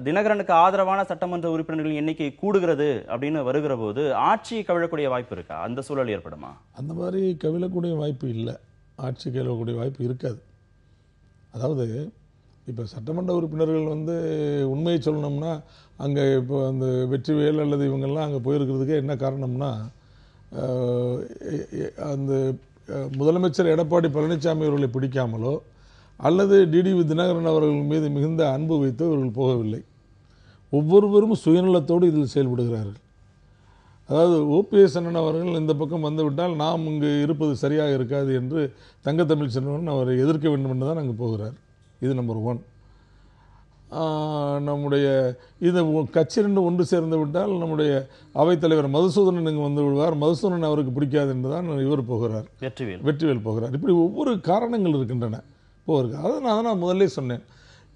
தினகரனுக்கு ஆதரவான சட்டமன்ற உறுப்பினர்களின் எண்ணிக்கை கூடுகிறது அப்படின்னு வருகிற போது ஆட்சி கவிழக்கூடிய வாய்ப்பு இருக்கா? அந்த சூழல் ஏற்படுமா? அந்த மாதிரி கவிழக்கூடிய வாய்ப்பு இல்லை, ஆட்சி கேள்வக்கூடிய வாய்ப்பு இருக்காது. அதாவது இப்போ சட்டமன்ற உறுப்பினர்கள் உண்மையை சொல்லணும்னா, அங்கே இப்போ அந்த வெற்றிவேல் அல்லது இவங்கெல்லாம் அங்கே போயிருக்கிறதுக்கு என்ன காரணம்னா, அந்த முதலமைச்சர் எடப்பாடி பழனிசாமி அவர்களை பிடிக்காமலோ அல்லது டிடிவி தினகரன் அவர்கள் மீது மிகுந்த அன்பு வைத்து அவர்கள் போகவில்லை. ஒவ்வொருவரும் சுயநலத்தோடு இதில் செயல்படுகிறார்கள். அதாவது ஓபிஎஸ் அண்ணன் அவர்கள் இந்த பக்கம் வந்துவிட்டால் நாம் இங்கு இருப்பது சரியாக இருக்காது என்று தங்கத்தமிழ் செல்வன் அவரை எதிர்க்க வேண்டும் என்று தான் அங்கு போகிறார். இது நம்பர் 1. நம்முடைய இது கட்சி 2 ஒன்று சேர்ந்து விட்டால் நம்முடைய அவைத்தலைவர் மதுசூதனன் இங்கு வந்து விடுவார். மதுசூதனன் அவருக்கு பிடிக்காது என்று தான் இவர் போகிறார், வெற்றிவேல் போகிறார். இப்படி ஒவ்வொரு காரணங்கள் இருக்கின்றன போகிறது. அதை நான் முதல்ல சொன்னேன்.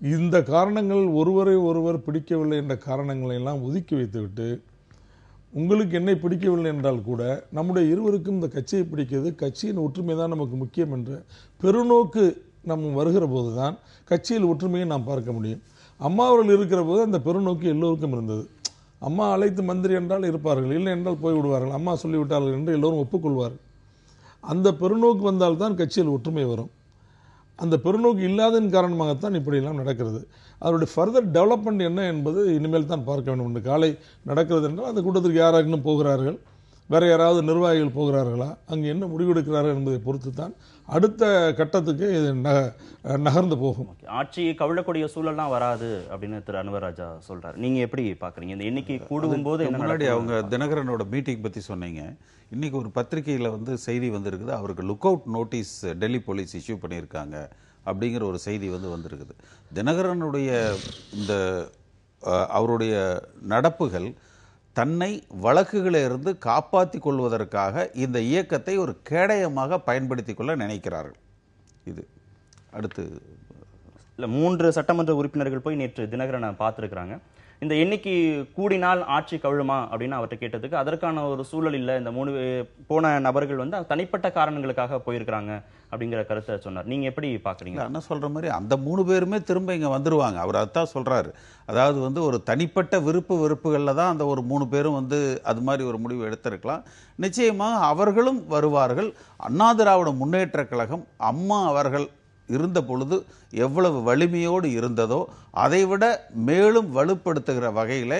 இந்த காரணங்கள் ஒருவரை ஒருவர் பிடிக்கவில்லை என்ற காரணங்களை எல்லாம் ஒதுக்கி வைத்துவிட்டு, உங்களுக்கு என்னை பிடிக்கவில்லை என்றால் கூட நம்முடைய இருவருக்கும் இந்த கட்சியை பிடிக்கிறது, கட்சியின் ஒற்றுமை தான் நமக்கு முக்கியம் என்ற பெருநோக்கு நம்ம வருகிற போது தான் கட்சியில் ஒற்றுமையை நாம் பார்க்க முடியும். அம்மா அவர்கள் இருக்கிற போது அந்த பெருநோக்கு எல்லோருக்கும் இருந்தது. அம்மா அழைத்து மந்திரி என்றால் இருப்பார்கள், இல்லை என்றால் போய்விடுவார்கள். அம்மா சொல்லிவிட்டார்கள் என்று எல்லோரும் ஒப்புக்கொள்வார்கள். அந்த பெருநோக்கு வந்தால்தான் கட்சியில் ஒற்றுமை வரும். அந்த பெருநோக்கு இல்லாதன் காரணமாகத்தான் இப்படியெல்லாம் நடக்கிறது. அதனுடைய ஃபர்தர் டெவலப்மெண்ட் என்ன என்பது இனிமேல் தான் பார்க்க வேண்டும். என்று காலை நடக்கிறது என்றால் அந்த கூட்டத்திற்கு யாராக இன்னும் போகிறார்கள், வேறு யாராவது நிர்வாகிகள் போகிறார்களா, அங்கு என்ன முடிவெடுக்கிறார்கள் என்பதை பொறுத்து தான் அடுத்த கட்டத்துக்கு இது நகர்ந்து போகும். ஆட்சி கவிழக்கூடிய சூழல்லாம் வராது அப்படின்னு திரு அன்வர்ராஜா சொல்றாரு. நீங்க எப்படி பாக்குறீங்க? இந்த எண்ணிக்கை கூடும் போது முன்னாடி அவங்க தினகரனோட மீட்டிங் பற்றி சொன்னீங்க. இன்னைக்கு ஒரு பத்திரிகையில் வந்து செய்தி வந்திருக்குது, அவருக்கு look out notice Delhi police issue பண்ணியிருக்காங்க அப்படிங்கிற ஒரு செய்தி வந்து வந்திருக்குது. தினகரனுடைய இந்த அவருடைய நடப்புகள் தன்னை வழக்குகளிலிருந்து காப்பாற்றி கொள்வதற்காக இந்த இயக்கத்தை ஒரு கேடயமாக பயன்படுத்தி கொள்ள நினைக்கிறார்கள். இது அடுத்து இல்லை, 3 சட்டமன்ற உறுப்பினர்கள் போய் நேற்று தினகரனை பார்த்துருக்குறாங்க. இந்த எண்ணிக்கை கூடினால் ஆட்சி கவிழுமா அப்படின்னு அவர்கிட்ட கேட்டதுக்கு அதற்கான ஒரு சூழல் இல்லை, இந்த 3 போன நபர்கள் வந்து தனிப்பட்ட காரணங்களுக்காக போயிருக்கிறாங்க அப்படிங்கிற கருத்தை சொன்னார். நீங்க எப்படி பாக்குறீங்க? என்ன சொல்ற மாதிரி அந்த 3 பேருமே திரும்ப இங்க வந்துருவாங்க. அவர் அதான் சொல்றாரு. அதாவது வந்து ஒரு தனிப்பட்ட வெறுப்புகளில் தான் அந்த ஒரு 3 பேரும் வந்து அது மாதிரி ஒரு முடிவு எடுத்திருக்கலாம். நிச்சயமாக அவர்களும் வருவார்கள். அண்ணா திராவிட முன்னேற்ற கழகம் அம்மா அவர்கள் இருந்த பொழுது எவ்வளவு வலிமையோடு இருந்ததோ அதைவிட மேலும் வலுப்படுத்துகிற வகையில்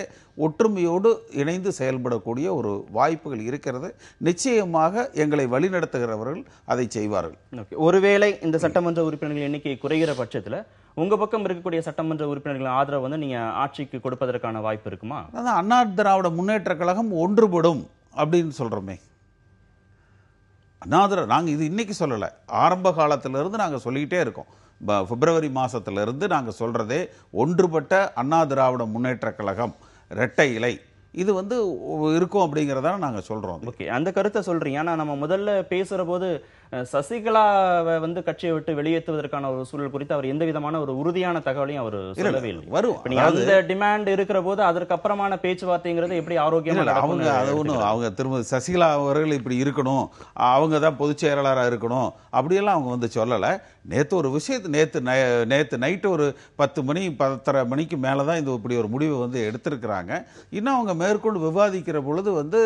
ஒற்றுமையோடு இணைந்து செயல்படக்கூடிய ஒரு வாய்ப்புகள் இருக்கிறது. நிச்சயமாக எங்களை வழிநடத்துகிறவர்கள் அதை செய்வார்கள். ஒருவேளை இந்த சட்டமன்ற உறுப்பினர்கள் எண்ணிக்கை குறைகிற பட்சத்தில் உங்க பக்கம் இருக்கக்கூடிய சட்டமன்ற உறுப்பினர்களின் ஆதரவு வந்து நீங்க ஆட்சிக்கு கொடுப்பதற்கான வாய்ப்பு இருக்குமா? அதான் அண்ணா திராவிட முன்னேற்ற கழகம் ஒன்றுபடும் அப்படின்னு சொல்றோமே. நாங்கள் இது இன்னைக்கு சொல்லலை, ஆரம்ப காலத்திலிருந்து நாங்கள் சொல்லிக்கிட்டே இருக்கோம். பிப்ரவரி மாதத்திலிருந்து நாங்கள் சொல்கிறதே ஒன்றுபட்ட அண்ணா திராவிட முன்னேற்ற கழகம் இரட்டை இலை இது வந்து இருக்கும் அப்படிங்கிறதான நாங்கள் சொல்கிறோம். ஓகே, அந்த கருத்தை சொல்கிறீங்க. ஆனால் நம்ம முதல்ல பேசுகிற போது சசிகலாவை வந்து கட்சியை விட்டு வெளியேற்றுவதற்கான ஒரு சூழல் குறித்து அவர் எந்த விதமான ஒரு உறுதியான தகவலையும் அவர் சொல்லவே இல்லை. வரும் அந்த டிமாண்ட் இருக்கிற போது அதற்கு அப்புறமான பேச்சுவார்த்தைங்கிறது எப்படி ஆரோக்கியமா அவங்க அது ஒன்றும் அவங்க திரும்ப சசிகலா அவர்கள் இப்படி இருக்கணும், அவங்க தான் பொதுச் செயலாளராக இருக்கணும் அப்படியெல்லாம் அவங்க வந்து சொல்லலை. நேற்று ஒரு விஷயத்து நேற்று நைட்டு ஒரு 10 மணி 10:30 மணிக்கு மேலே தான் இந்த இப்படி ஒரு முடிவை வந்து எடுத்திருக்கிறாங்க. இன்னும் அவங்க மேற்கொண்டு விவாதிக்கிற பொழுது வந்து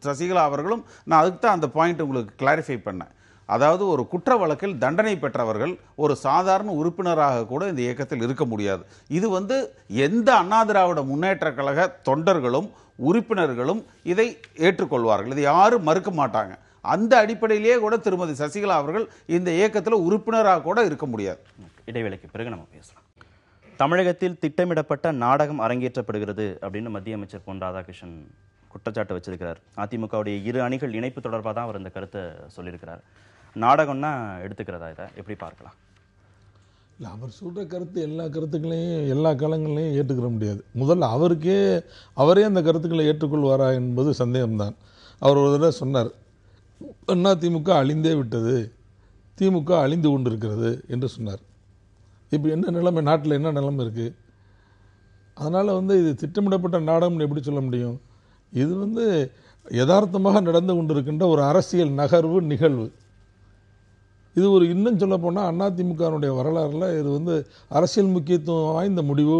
சசிகலா அவர்களும், நான் அதுக்கு தான் அந்த பாயிண்ட் உங்களுக்கு கிளாரிஃபை பண்ணேன். அதாவது ஒரு குற்ற வழக்கில் தண்டனை பெற்றவர்கள் ஒரு சாதாரண உறுப்பினராக கூட இந்த இயக்கத்தில் இருக்க முடியாது. இது வந்து எந்த அண்ணா திராவிட முன்னேற்ற கழக தொண்டர்களும் உறுப்பினர்களும் இதை ஏற்றுக்கொள்வார்கள். இதை யாரும் மறுக்க மாட்டாங்க. அந்த அடிப்படையிலேயே கூட திருமதி சசிகலா அவர்கள் இந்த இயக்கத்தில் உறுப்பினராக கூட இருக்க முடியாது. இடைவேளைக்கு பிறகு நம்ம பேசலாம். தமிழகத்தில் திட்டமிடப்பட்ட நாடகம் அரங்கேற்றப்படுகிறது அப்படின்னு மத்திய அமைச்சர் பொன் ராதாகிருஷ்ணன் குற்றச்சாட்டு வச்சிருக்கிறார். அதிமுகவுடைய 2 அணிகள் இணைப்பு தொடர்பாக தான் அவர் இந்த கருத்தை சொல்லியிருக்கிறார். நாடகம்னா எடுத்துக்கிறதா, இதை எப்படி பார்க்கலாம்? இல்லை, அவர் சொல்கிற கருத்து எல்லா கருத்துக்களையும் எல்லா காலங்களையும் ஏற்றுக்கிற முடியாது. முதல்ல அவரே அந்த கருத்துக்களை ஏற்றுக்கொள்வாரா என்பது சந்தேகம்தான். அவர் ஒரு தடவை சொன்னார், அண்ணா திமுக அழிந்தே விட்டது, திமுக அழிந்து கொண்டிருக்கிறது என்று சொன்னார். இப்போ என்ன நிலைமை, நாட்டில் என்ன நிலைமை இருக்குது? அதனால் வந்து இது திட்டமிடப்பட்ட நாடகம்னு எப்படி சொல்ல முடியும்? இது வந்து யதார்த்தமாக நடந்து கொண்டிருக்கின்ற ஒரு அரசியல் நகர்வு நிகழ்வு. இது ஒரு இன்னும் சொல்ல போனால் அதிமுகனுடைய வரலாறில் இது வந்து அரசியல் முக்கியத்துவம் வாய்ந்த முடிவு.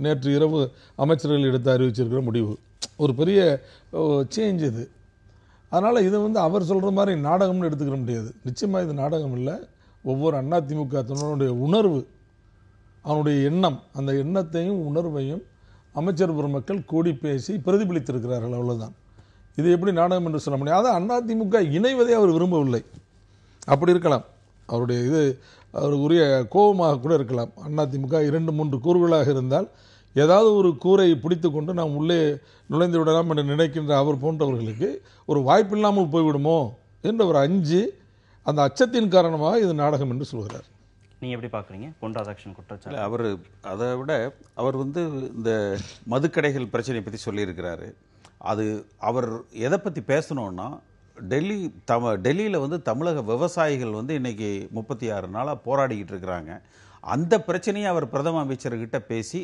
நேற்று இரவு அமைச்சர்கள் எடுத்து அறிவிச்சிருக்கிற முடிவு ஒரு பெரிய சேஞ்ச் இது. அதனால் இதை வந்து அவர் சொல்கிற மாதிரி நாடகம்னு எடுத்துக்கிற முடியாது. நிச்சயமாக இது நாடகம் இல்லை. ஒவ்வொரு அதிமுக தொண்டனுடைய உணர்வு, அவனுடைய எண்ணம், அந்த எண்ணத்தையும் உணர்வையும் அமைச்சர் பெருமக்கள் கூடி பேசி பிரதிபலித்திருக்கிறார்கள், அவ்வளோதான். இது எப்படி நாடகம் என்று சொல்ல முடியும்? அதான் அதிமுக இணைவதை அவர் விரும்பவில்லை. அப்படி இருக்கலாம், அவருடைய இது அவருக்குரிய கோபமாக கூட இருக்கலாம். அதிமுக 2-3 கூறுகளாக இருந்தால் ஏதாவது ஒரு கூரை பிடித்து கொண்டு நாம் உள்ளே நுழைந்து விடலாம் என்று நினைக்கின்ற அவர் போன்றவர்களுக்கு ஒரு வாய்ப்பில்லாமல் போய்விடுமோ என்ற ஒரு அஞ்சு, அந்த அச்சத்தின் காரணமாக இது நாடகம் என்று சொல்கிறார். நீங்க எப்படி பாக்குறீங்க பொன் ராதாகிருஷ்ணன் குற்றச்சாட்டு? அவர் அதை விட அவர் இந்த மதுக்கடைகள் பிரச்சனை பற்றி சொல்லியிருக்கிறாரு. அது அவர் எதை பற்றி பேசணும்னா, டெல்லியில் தமிழக விவசாயிகள் இன்னைக்கு 36 நாளாக போராடிக்கிட்டு இருக்கிறாங்க. அந்த பிரச்சனையை அவர் பிரதம அமைச்சர்கிட்ட பேசி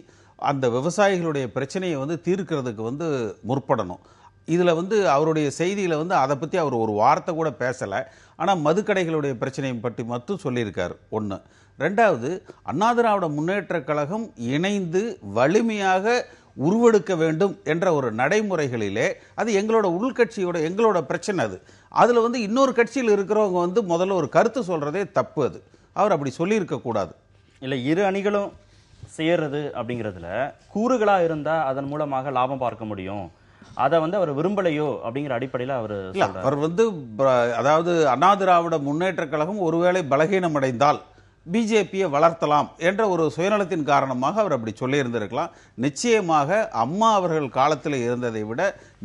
அந்த விவசாயிகளுடைய பிரச்சனையை தீர்க்கிறதுக்கு முற்படணும். இதில் அவருடைய செய்தியில் அதை பற்றி அவர் ஒரு வார்த்தை கூட பேசலை. ஆனால் மதுக்கடைகளுடைய பிரச்சனையை பற்றி மட்டும் சொல்லியிருக்கார். ஒன்று. ரெண்டாவது, அண்ணா திராவிட முன்னேற்றக் கழகம் இணைந்து வலிமையாக உருவெடுக்க வேண்டும் என்ற ஒரு நடைமுறைகளிலே அது எங்களோட உள்கட்சியோட எங்களோட பிரச்சனை. அதில் இன்னொரு கட்சியில் இருக்கிறவங்க முதல்ல ஒரு கருத்து சொல்றதே தப்பு. அது அவர் அப்படி சொல்லியிருக்க கூடாது. இல்லை, இரு அணிகளும் சேர்றது அப்படிங்கிறதுல கூறுகளா இருந்தா அதன் மூலமாக லாபம் பார்க்க முடியும். அதை அவர் விரும்பலையோ அப்படிங்கிற அடிப்படையில் அவர் அதாவது அண்ணா திராவிட முன்னேற்ற கழகம் ஒருவேளை பலகீனம் அடைந்தால் பிஜேபியை வளர்த்தலாம் என்ற ஒரு சுயநலத்தின் காரணமாக அவர் அப்படி சொல்லியிருந்திருக்கலாம். நிச்சயமாக அம்மா அவர்கள் காலத்தில் இருந்ததை விட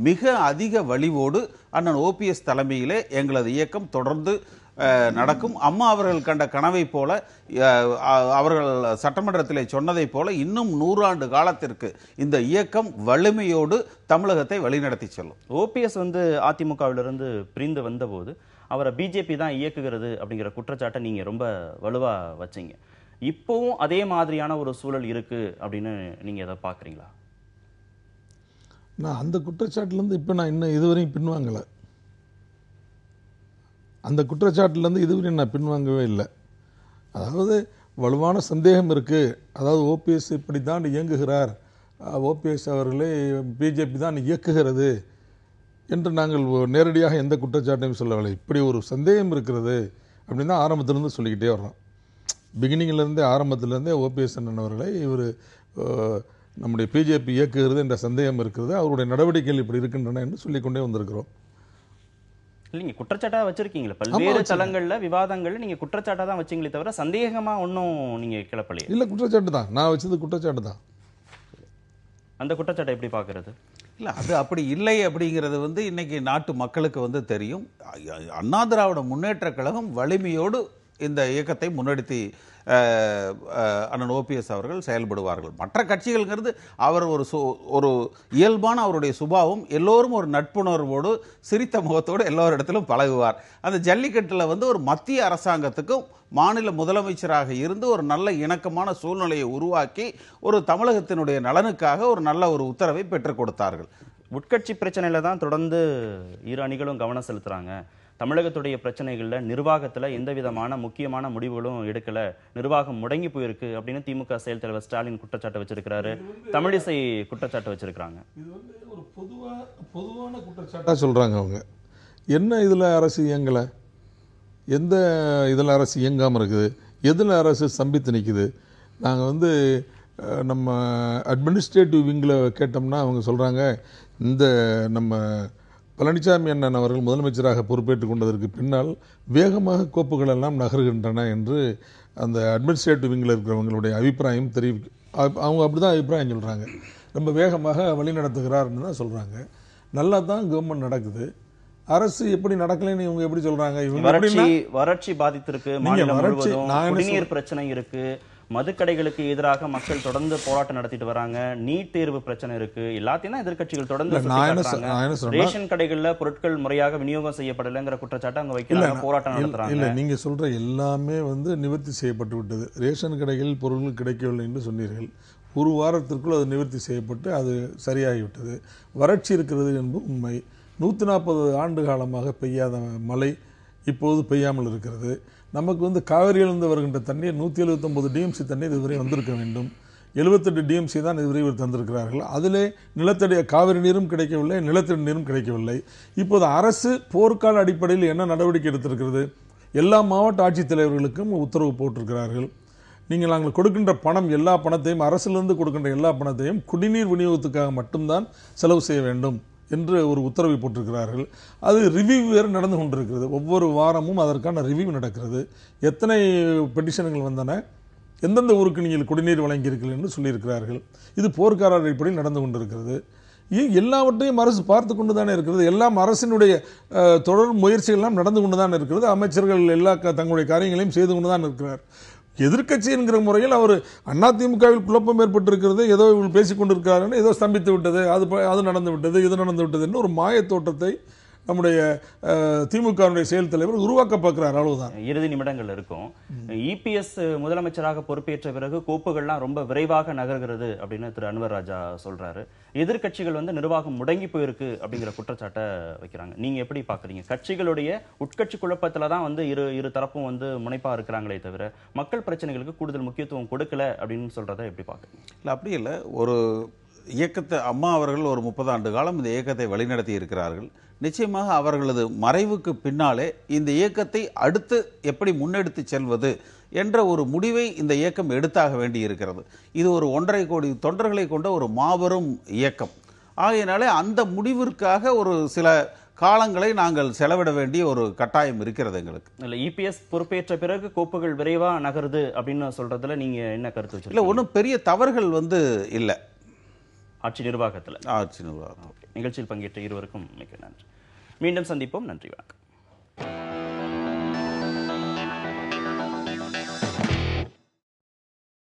மிக அதிக வலிவோடு அண்ணன் ஓபிஎஸ் தலைமையிலே எங்களது இயக்கம் தொடர்ந்து நடக்கும். அம்மா அவர்கள் கண்ட கனவை போல, அவர்கள் சட்டமன்றத்தில் சொன்னதை போல இன்னும் 100 ஆண்டு காலத்திற்கு இந்த இயக்கம் வலிமையோடு தமிழகத்தை வழிநடத்தி செல்லும். ஓபிஎஸ் அதிமுகவிலிருந்து பிரிந்து வந்தபோது அவரை பிஜேபி தான் இயக்குகிறது அப்படிங்கிற குற்றச்சாட்டை நீங்க ரொம்ப வலுவா வச்சீங்க. இப்பவும் அதே மாதிரியான ஒரு சூழல் இருக்கு அப்படின்னு நீங்க எதை பாக்குறீங்களா? நான் அந்த குற்றச்சாட்டுலேருந்து இப்போ நான் இன்னும் இதுவரையும் பின்வாங்கலை. அந்த குற்றச்சாட்டுலேருந்து இதுவரையும் நான் பின்வாங்கவே இல்லை. அதாவது வலுவான சந்தேகம் இருக்குது. அதாவது ஓபிஎஸ் இப்படி தான் இயங்குகிறார், ஓபிஎஸ் அவர்களே பிஜேபி தான் இயக்குகிறது என்று நாங்கள் நேரடியாக எந்த குற்றச்சாட்டையும் சொல்லவில்லை. இப்படி ஒரு சந்தேகம் இருக்கிறது அப்படின்னு தான் ஆரம்பத்திலேருந்து சொல்லிக்கிட்டே வர்றோம். பிகினிங்கிலேருந்தே ஆரம்பத்திலேருந்தே ஓபிஎஸ் அண்ணன் அவர்களை இவர் நம்முடைய பிஜேபி இயக்குகிறது என்ற சந்தேகம் இருக்கிறது, அவருடைய நடவடிக்கைகள் இப்படி இருக்கின்றன என்று சொல்லிக்கொண்டே வந்திருக்கிறோம். இல்லைங்க, குற்றச்சாட்டா வச்சிருக்கீங்களா? பல்வேறு தளங்கள்ல விவாதங்கள்ல நீங்க குற்றச்சாட்டா தான் வச்சீங்களே தவிர சந்தேகமா ஒன்றும் நீங்க கிளப்பலையே. இல்லை, குற்றச்சாட்டு தான், நான் வச்சது குற்றச்சாட்டு தான். அந்த குற்றச்சாட்டை எப்படி பார்க்கறது? இல்லை, அது அப்படி இல்லை அப்படிங்கிறது இன்னைக்கு நாட்டு மக்களுக்கு தெரியும். அண்ணா திராவிட முன்னேற்ற கழகம் வலிமையோடு இந்த இயக்கத்தை முன்னெடுத்தி அண்ணன் ஓபிஎஸ் அவர்கள் செயல்படுவார்கள். மற்ற கட்சிகள்ங்கிறது அவர் ஒரு இயல்பான அவருடைய சுபாவம், எல்லோரும் ஒரு நட்புணர்வோடு சிரித்த முகத்தோடு எல்லோரிடத்திலும் பழகுவார். அந்த ஜல்லிக்கட்டில் ஒரு மத்திய அரசாங்கத்துக்கும் மாநில முதலமைச்சராக இருந்து ஒரு நல்ல இணக்கமான சூழ்நிலையை உருவாக்கி ஒரு தமிழகத்தினுடைய நலனுக்காக ஒரு நல்ல ஒரு உத்தரவை பெற்றுக் கொடுத்தார்கள். உட்கட்சி பிரச்சனையில தான் தொடர்ந்து இரு அணிகளும் கவனம் செலுத்துறாங்க. தமிழகத்துடைய பிரச்சனைகள்ல நிர்வாகத்துல எந்த விதமான முக்கியமான முடிவுகளும் எடுக்கல, நிர்வாகம் முடங்கி போயிருக்கு அப்படின்னு திமுக செயல் தலைவர் ஸ்டாலின் குற்றச்சாட்டு வச்சிருக்கிறாரு. தமிழிசை குற்றச்சாட்டு வச்சிருக்காங்க. இது ஒரு பொதுவான குற்றச்சாட்டா சொல்றாங்க அவங்க. என்ன இதுல அரசு இயங்கலை, எந்த இதில் அரசு இயங்காமல் இருக்குது, எதில் அரசு ஸ்தம்பித்து நிற்குது? நாங்கள் நம்ம அட்மினிஸ்ட்ரேட்டிவ் விங்கில் கேட்டோம்னா அவங்க சொல்கிறாங்க, இந்த நம்ம பழனிசாமி அண்ணன் அவர்கள் முதலமைச்சராக பொறுப்பேற்றுக் கொண்டதற்கு பின்னால் வேகமாக கோப்புகள் எல்லாம் நகர்கின்றன என்று அந்த அட்மினிஸ்ட்ரேட்டிவ் விங்கில் இருக்கிறவங்களுடைய அபிப்பிராயம் அவங்க அப்படி தான் அபிப்பிராயம் சொல்கிறாங்க. ரொம்ப வேகமாக வழி நடத்துகிறார்னு தான் சொல்கிறாங்க. நல்லா தான் கவர்மெண்ட் நடக்குது. அரசு எப்படி நடக்கலைன்னு இவங்க எப்படி சொல்றாங்க? வறட்சி பாதித்திருக்கு, மாநிலம் முழுவதும் குடிநீர் பிரச்சனை இருக்கு, மதுக்கடைகளுக்கு எதிராக மக்கள் தொடர்ந்து போராட்டம் நடத்திட்டு வராங்க, நீட் தேர்வு பிரச்சனை இருக்கு, எல்லாத்தையும் தான் எதிர்க்கட்சிகள் தொடர்ந்து ரேஷன் கடைகள்ல பொருட்கள் முறையாக விநியோகம் செய்யப்படலைங்கிற குற்றச்சாட்டு அவங்க வைக்கிறாங்க, போராட்டம் நடத்துறாங்க. இல்ல, நீங்க சொல்ற எல்லாமே நிவர்த்தி செய்யப்பட்டு விட்டது. ரேஷன் கடைகளில் பொருட்கள் கிடைக்கவில்லை என்று சொன்னீர்கள். ஒரு வாரத்திற்குள் அது நிவர்த்தி செய்யப்பட்டு அது சரியாகிவிட்டது. வறட்சி இருக்கிறது என்பது உண்மை. 140 ஆண்டு காலமாக பெய்யாத மழை இப்போது பெய்யாமல் இருக்கிறது. நமக்கு காவிரியிலிருந்து வருகின்ற தண்ணீர் 179 டிஎம்சி தண்ணீர் இதுவரை வந்திருக்க வேண்டும். 78 டிஎம்சி தான் இதுவரை இவர் தந்திருக்கிறார்கள். அதிலே நிலத்தடி காவிரி நீரும் கிடைக்கவில்லை, நிலத்தடி நீரும் கிடைக்கவில்லை. இப்போது அரசு போர்க்கால அடிப்படையில் என்ன நடவடிக்கை எடுத்திருக்கிறது? எல்லா மாவட்ட ஆட்சித்தலைவர்களுக்கும் உத்தரவு போட்டிருக்கிறார்கள். நாங்கள் கொடுக்கின்ற பணம், எல்லா பணத்தையும், அரசிலிருந்து கொடுக்கின்ற எல்லா பணத்தையும் குடிநீர் விநியோகத்துக்காக மட்டும்தான் செலவு செய்ய வேண்டும் என்று ஒரு உத்தரவை போட்டிருக்கிறார்கள். அது ரிவ்யூ வேறு நடந்து கொண்டிருக்கிறது. ஒவ்வொரு வாரமும் அதற்கான ரிவ்யூ நடக்கிறது. எத்தனை பெட்டிஷன்கள் வந்தன, எந்தெந்த ஊருக்கு நீங்கள் குடிநீர் வழங்கியிருக்கிறீர்கள் என்று சொல்லியிருக்கிறார்கள். இது போர்க்கால அடிப்படையில் நடந்து கொண்டிருக்கிறது. எல்லாவற்றையும் அரசு பார்த்து கொண்டு தானே இருக்கிறது. எல்லாம் அரசினுடைய தொடர் முயற்சிகள் நடந்து கொண்டு தான் இருக்கிறது. அமைச்சர்கள் எல்லா தங்களுடைய காரியங்களையும் செய்து கொண்டு தான் இருக்கிறார். எதிர்க்கட்சி என்கிற முறையில் அவர் அதிமுகவில் குழப்பம் ஏற்பட்டிருக்கிறது, ஏதோ பேசிக் கொண்டிருக்கிறார், ஏதோ ஸ்தம்பித்து விட்டது, அது நடந்து விட்டது, இது நடந்து விட்டது என்று ஒரு மாய தோற்றத்தை நம்முடைய திமுகவுடைய செயல் தலைவர் உருவாக்க பார்க்கிறார். அவ்வளவுதான். இறுதி நிமிடங்கள் இருக்கும். இபிஎஸ் முதலமைச்சராக பொறுப்பேற்ற பிறகு கோப்புகள்லாம் ரொம்ப விரைவாக நகர்கிறது அப்படின்னு திரு அன்வர் ராஜா சொல்றாரு. எதிர்கட்சிகள் நிர்வாகம் முடங்கி போயிருக்கு அப்படிங்கிற குற்றச்சாட்டை வைக்கிறாங்க. நீங்க எப்படி பாக்குறீங்க? கட்சிகளுடைய உட்கட்சி குழப்பத்துல தான் இரு தரப்பும் முனைப்பா இருக்கிறாங்களே தவிர மக்கள் பிரச்சனைகளுக்கு கூடுதல் முக்கியத்துவம் கொடுக்கல அப்படின்னு சொல்றதை எப்படி பாக்குறீங்க? இல்ல, அப்படி இல்லை. ஒரு இயக்கத்தை அம்மா அவர்கள் ஒரு 30 ஆண்டு காலம் இந்த இயக்கத்தை வழிநடத்தி இருக்கிறார்கள். நிச்சயமாக அவர்களது மறைவுக்கு பின்னாலே இந்த இயக்கத்தை அடுத்து எப்படி முன்னெடுத்து செல்வது என்ற ஒரு முடிவை இந்த இயக்கம் எடுத்தாக வேண்டி இருக்கிறது. இது ஒரு 1.5 கோடி தொண்டர்களை கொண்ட ஒரு மாபெரும் இயக்கம். ஆகையினாலே அந்த முடிவிற்காக ஒரு சில காலங்களை நாங்கள் செலவிட வேண்டிய ஒரு கட்டாயம் இருக்கிறது எங்களுக்கு. இல்ல, இபிஎஸ் பொறுப்பேற்ற பிறகு கோப்புகள் விரைவா நகருது அப்படின்னு சொல்றதுல நீங்க என்ன கருத்து வச்சிருக்கீங்க? இல்லை, ஒன்றும் பெரிய தவறுகள் இல்லை ஆட்சி நிர்வாகத்தில். நிகழ்ச்சியில் பங்கேற்ற இருவருக்கும் மிக்க நன்றி. மீண்டும் சந்திப்போம். நன்றி, வணக்கம்.